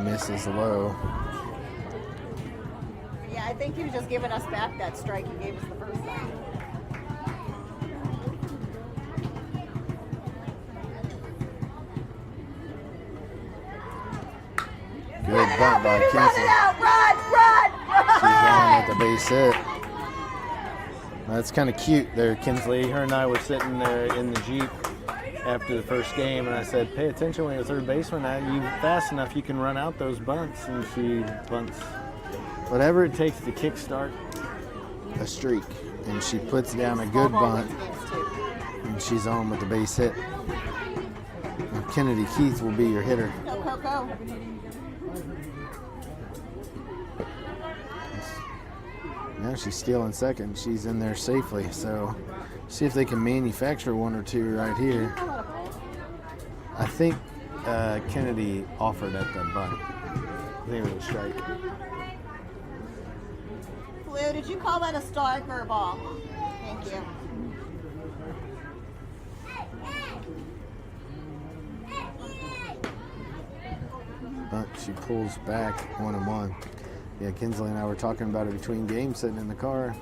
Misses low. Yeah, I think he was just giving us back that strike he gave us the first time. Good bunt by Run Kinsley. it out! Run! She's on with the base hit. That's kind of cute there, Kinsley. Her and I were sitting there in the Jeep after the first game, and I said, pay attention when you're third baseman. You fast enough, you can run out those bunts. And she bunts whatever it takes to kickstart a streak. And she puts down a good bunt, and she's on with the base hit. And Kennedy Keith will be your hitter. Go. Now she's stealing second. She's in there safely. So see if they can manufacture one or two right here. I think Kennedy offered at the bunt. I think it was a strike. Blue, did you call that a strike or a ball? Thank you. But she pulls back 1-1. Yeah, Kinsley and I were talking about it between games sitting in the car.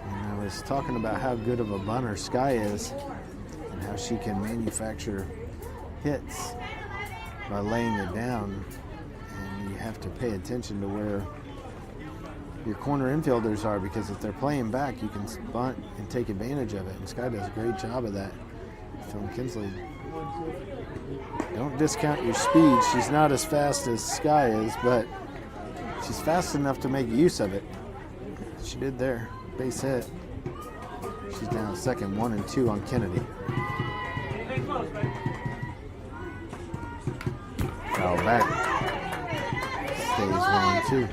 And I was talking about how good of a bunter Sky is and how she can manufacture hits by laying it down. And you have to pay attention to where your corner infielders are, because if they're playing back, you can bunt and take advantage of it. And Sky does a great job of that. From Kinsley, don't discount your speed. She's not as fast as Sky is, but she's fast enough to make use of it. She did there. Base hit. She's down second, 1 and 2 on Kennedy. Foul back. Stays 1 and 2.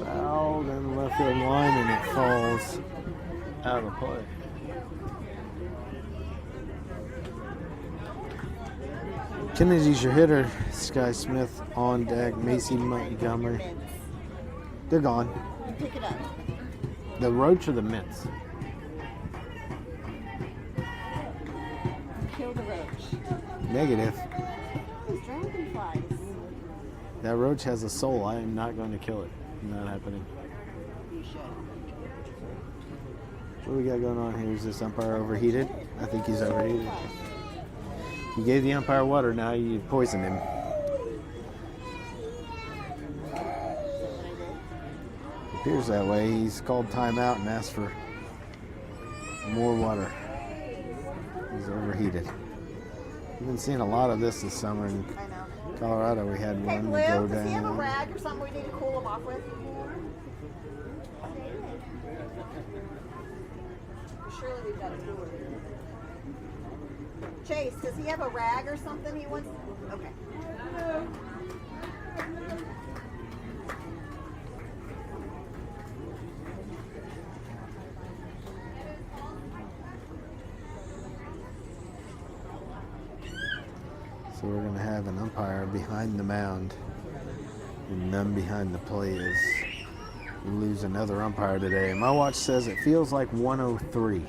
Fouled in the left field line, and it falls out of play. Kennedy's your hitter. Sky Smith on deck. Macy Montgomery. They're gone. Pick it up. The roach or the mints? Kill the roach. Negative. Those dragonflies. That roach has a soul. I am not going to kill it. Not happening. You should. What do we got going on here? Is this umpire overheated? I think he's overheated. You gave the umpire water, now you poisoned him. Appears that way. He's called timeout and asked for more water. He's overheated. We've been seeing a lot of this summer in I know. Colorado. We had Hey, one Blue, go does he have a down. rag or something we need to cool him off with? Surely we've got a cooler. Chase, does he have a rag or something he wants? Okay. So we're going to have an umpire behind the mound and none behind the plate as we lose another umpire today. My watch says it feels like 103.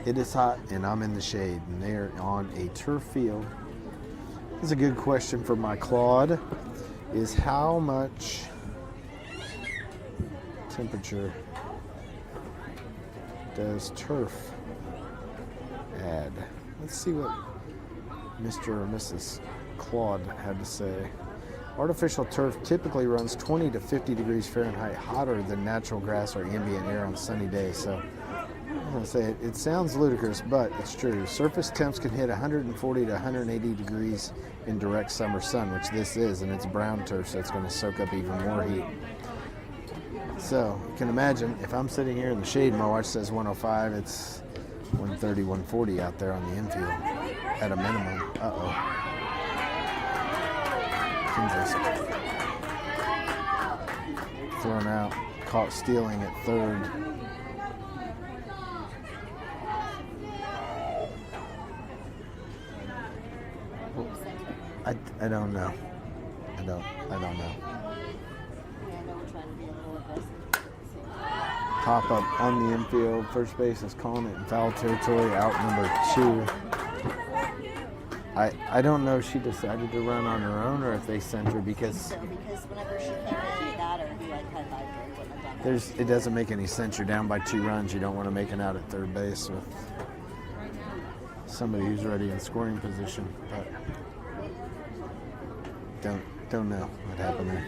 It is hot and I'm in the shade, and they are on a turf field. This is a good question for my Claude, is how much temperature does turf add? Let's see what Mr. or Mrs. Claude had to say. Artificial turf typically runs 20 to 50 degrees Fahrenheit hotter than natural grass or ambient air on sunny days. So I'm going to say it sounds ludicrous, but it's true. Surface temps can hit 140 to 180 degrees in direct summer sun, which this is, and it's brown turf, so it's going to soak up even more heat. So you can imagine if I'm sitting here in the shade and my watch says 105, it's 130, 140 out there on the infield at a minimum. Uh-oh. Kinsley's thrown out, caught stealing at third. I don't know. I don't know. Yeah, I know we're trying to be a little aggressive. Pop up on the infield. First base is calling it in foul territory. Out number 2. I don't know if she decided to run on her own or if they sent her because So, because whenever she came in and got her, he like had high grade, wouldn't have done that. it doesn't make any sense. You're down by 2 runs. You don't want to make it out at third base with somebody who's already in scoring position. But don't know what happened there.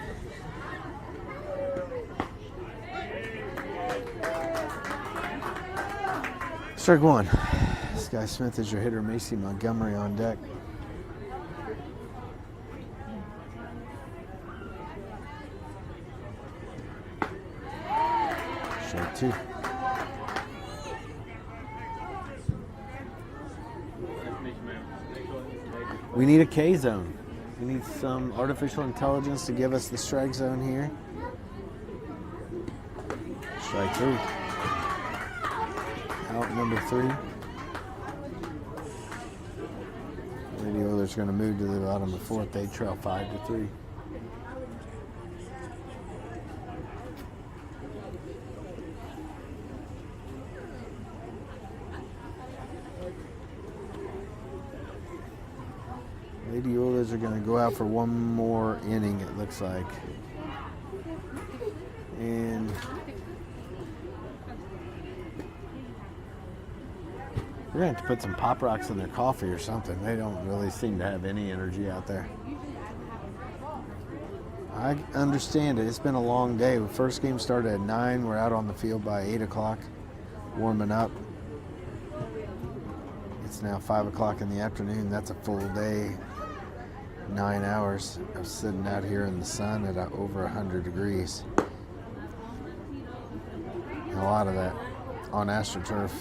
Strike 1. Sky Smith is your hitter. Macy Montgomery on deck. Strike 2. We need a K zone. We need some artificial intelligence to give us the strike zone here. Strike 3. Out number 3. Lady Oilers going to move to the bottom of the 4th. They trail 5-3. Lady Oilers are going to go out for one more inning, it looks like. And we're going to have to put some Pop Rocks in their coffee or something. They don't really seem to have any energy out there. I understand it. It's been a long day. The first game started at 9. We're out on the field by 8 o'clock, warming up. It's now 5 o'clock in the afternoon. That's a full day. 9 hours of sitting out here in the sun at over 100 degrees. And a lot of that on AstroTurf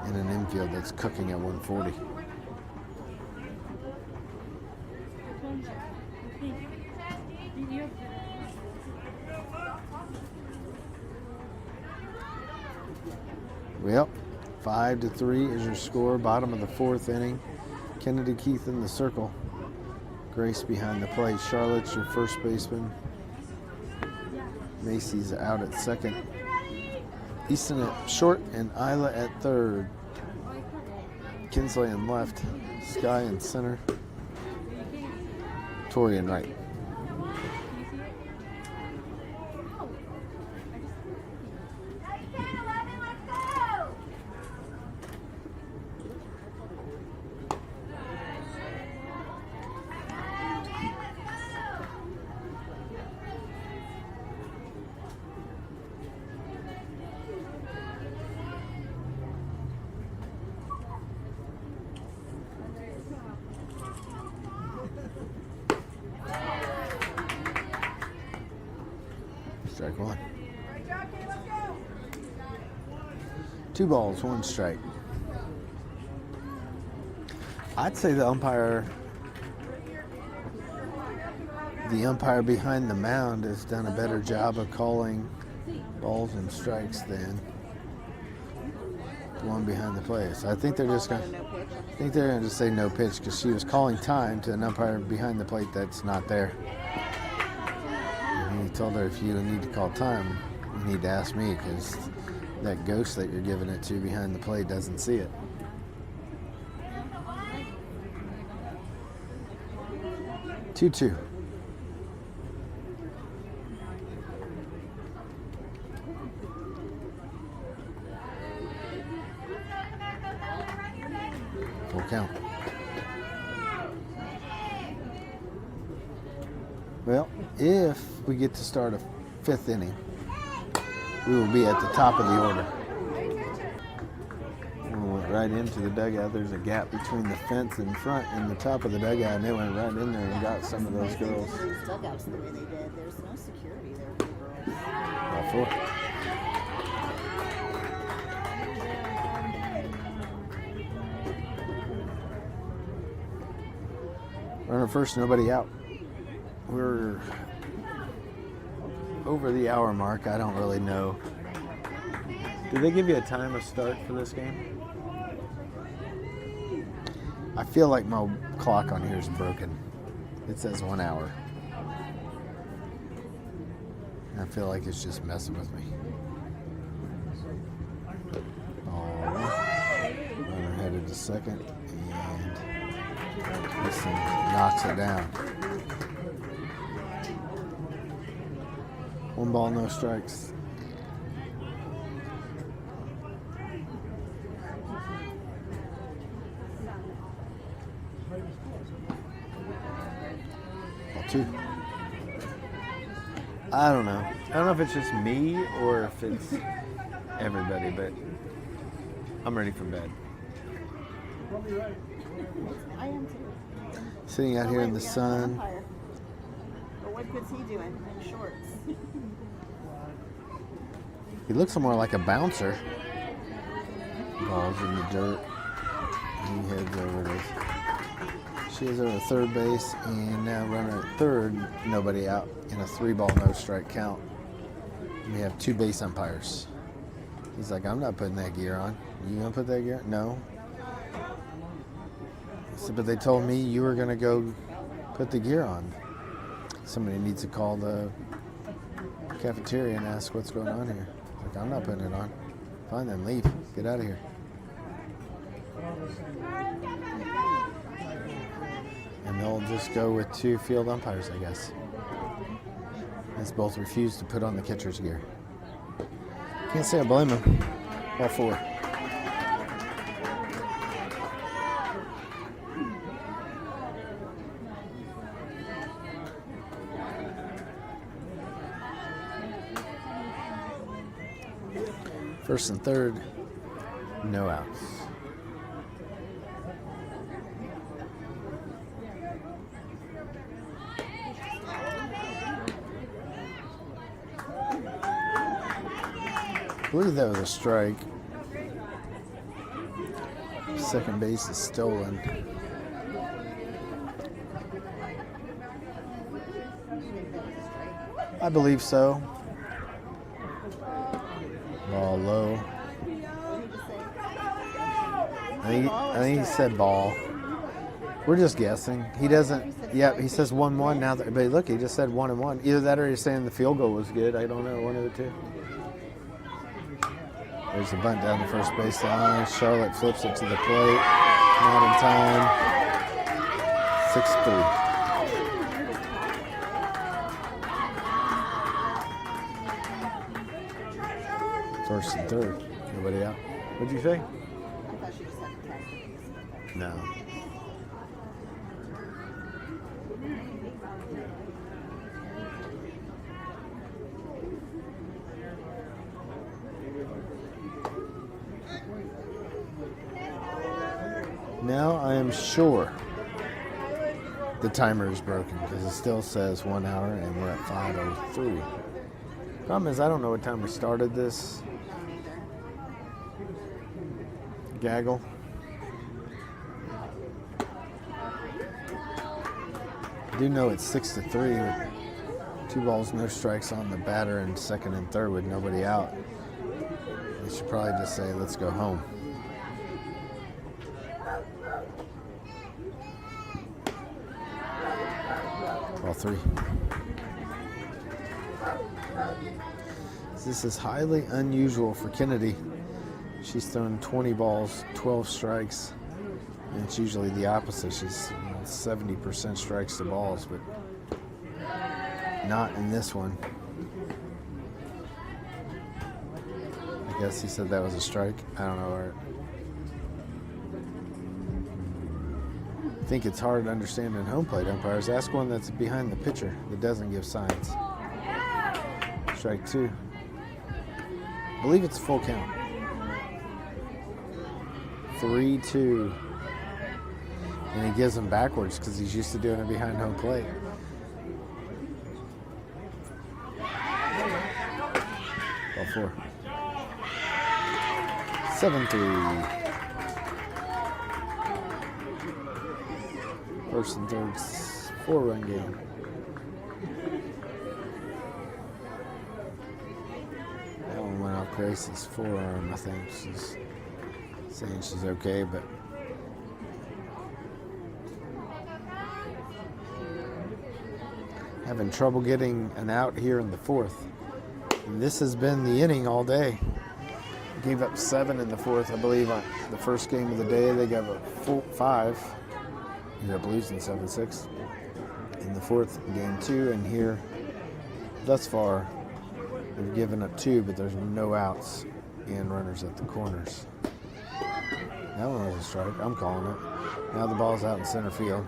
in an infield that's cooking at 140. Well, 5-3 is your score. Bottom of the 4th inning. Kennedy Keith in the circle. Grace behind the plate. Charlotte's your first baseman. Macy's out at second. Easton at short and Isla at third. Kinsley in left. Sky in center. Tori in right. Strike 1. 2 balls, 1 strike. I'd say the umpire behind the mound has done a better job of calling balls and strikes than the one behind the plate. So I think they're just going to say no pitch because she was calling time to an umpire behind the plate that's not there. He told her, if you need to call time, you need to ask me because that ghost that you're giving it to behind the plate doesn't see it. Two. Full count. Well, if we get to start a 5th inning, we will be at the top of the order. We went right into the dugout. There's a gap between the fence in front and the top of the dugout, and they went right in there and got some of those girls. These dugouts the way they did. There's no security there for girls. All 4. Runner first, nobody out. We're over the hour mark. I don't really know. Did they give you a time of start for this game? I feel like my clock on here is broken. It says 1 hour. I feel like it's just messing with me. Runner headed to second, and this thing knocks it down. 1 ball, no strikes. Ball 2. I don't know. I don't know if it's just me or if it's everybody, but I'm ready for bed. I am too. Sitting out here in the sun. But what good's he doing in shorts? He looks more like a bouncer. Ball's in the dirt. He heads over to. She is over third base, and now runner at third, nobody out in a 3-ball, no strike count. We have 2 base umpires. He's like, I'm not putting that gear on. You gonna put that gear on? No. I said, but they told me you were gonna go put the gear on. Somebody needs to call the cafeteria and ask what's going on here. Like, I'm not putting it on. Fine, then leave. Get out of here. And they'll just go with 2 field umpires, I guess. As both refuse to put on the catcher's gear. Can't say I blame them. All 4. First and third, no outs. I believe that was a strike. Second base is stolen. I believe so. Ball low. I think he said ball. We're just guessing. He doesn't. Yeah, he says 1-1 now. But look, he just said 1-1. Either that or he's saying the field goal was good. I don't know. One of the two. There's a bunt down the first base line. Charlotte flips it to the plate. Not in time. 6-3. First and third. Nobody out. What'd you say? I thought she just had to test it. No. Now I am sure the timer is broken because it still says 1 hour and we're at 5:03. Problem is I don't know what time we started this gaggle. I do know it's 6-3 with 2 balls, no strikes on the batter in second and third with nobody out. They should probably just say, let's go home. Ball 3. This is highly unusual for Kennedy. She's thrown 20 balls, 12 strikes, and it's usually the opposite. She's 70% strikes to balls, but not in this one. I guess he said that was a strike. I don't know. think it's hard to understand in home plate umpires. Ask one that's behind the pitcher that doesn't give signs. Strike 2. I believe it's full count. 3-2. And he gives them backwards because he's used to doing it behind home plate. Ball 4. 7-3. First and third, 4-run game. That one went off Grace's forearm. I think she's saying she's okay, but having trouble getting an out here in the 4th. And this has been the inning all day. Gave up 7 in the 4th, I believe. On the first game of the day, they gave up 5. Ended up losing 7-6 in the 4th, game 2, and here, thus far, they've given up 2, but there's no outs and runners at the corners. That one was a strike. I'm calling it. Now the ball's out in center field.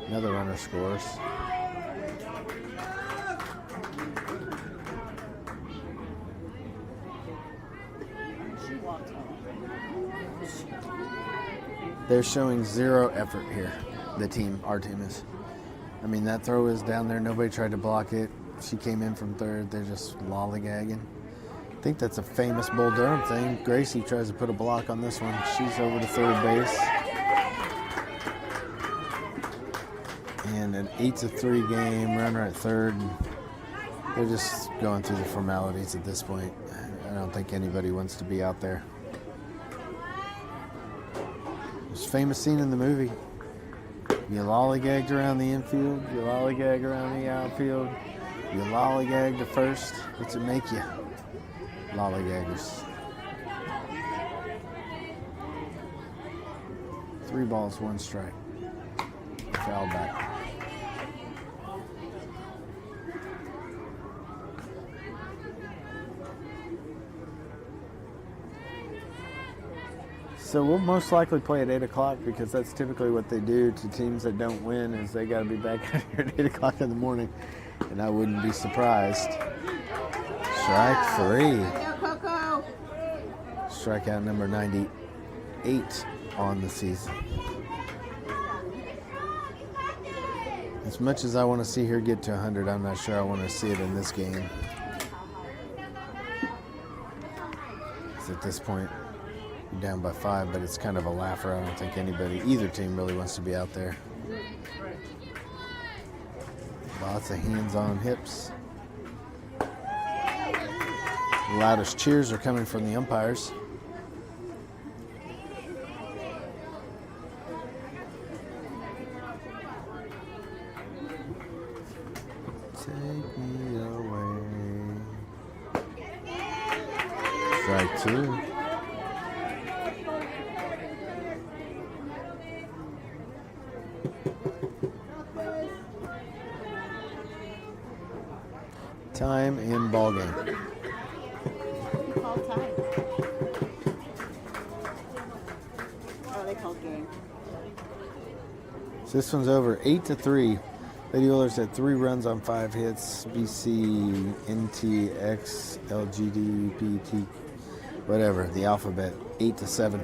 Another runner scores. They're showing 0 effort here. Our team is. I mean, that throw is down there. Nobody tried to block it. She came in from third. They're just lollygagging. I think that's a famous Bull Durham thing. Gracie tries to put a block on this one. She's over to third base. And an 8-3 game, runner at third. They're just going through the formalities at this point. I don't think anybody wants to be out there. It's a famous scene in the movie. You lollygagged around the infield, you lollygag around the outfield, you lollygag to first. What's it make you? Lollygaggers. 3 balls, 1 strike. Foul back. So we'll most likely play at 8 o'clock because that's typically what they do to teams that don't win is they got to be back out here at 8 o'clock in the morning. And I wouldn't be surprised. Strike 3. Strikeout number 98 on the season. As much as I want to see her get to 100, I'm not sure I want to see it in this game. Because at this point, you're down by 5, but it's kind of a laugher. I don't think either team really wants to be out there. Lots of hands on hips. The loudest cheers are coming from the umpires. Take me away. Strike 2. Time and ball game. Called time. Oh, they called game. So this one's over 8-3. Lady Oilers had 3 runs on 5 hits. BC-NTX, LGBT, whatever, the alphabet. 8-7.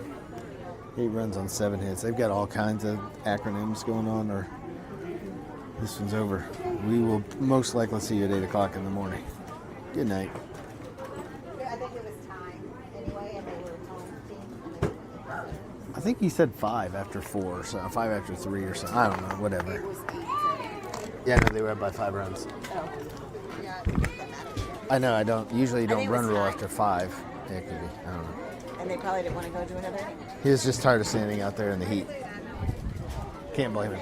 8 runs on 7 hits. They've got all kinds of acronyms going on. Or this one's over. We will most likely see you at 8 o'clock in the morning. Good night. I think it was time anyway, and they were home team. I think he said 5 after 4, so 5 after 3 or something. I don't know, whatever. It was 8. Yeah, no, they were up by 5 runs. Oh. Yeah, I think that matters. I know, I don't. Usually you I don't think it run was rule 9. after 5. Yeah, it could be. I don't know. And they probably didn't want to go to another. He was just tired of standing out there in the heat. Can't blame him.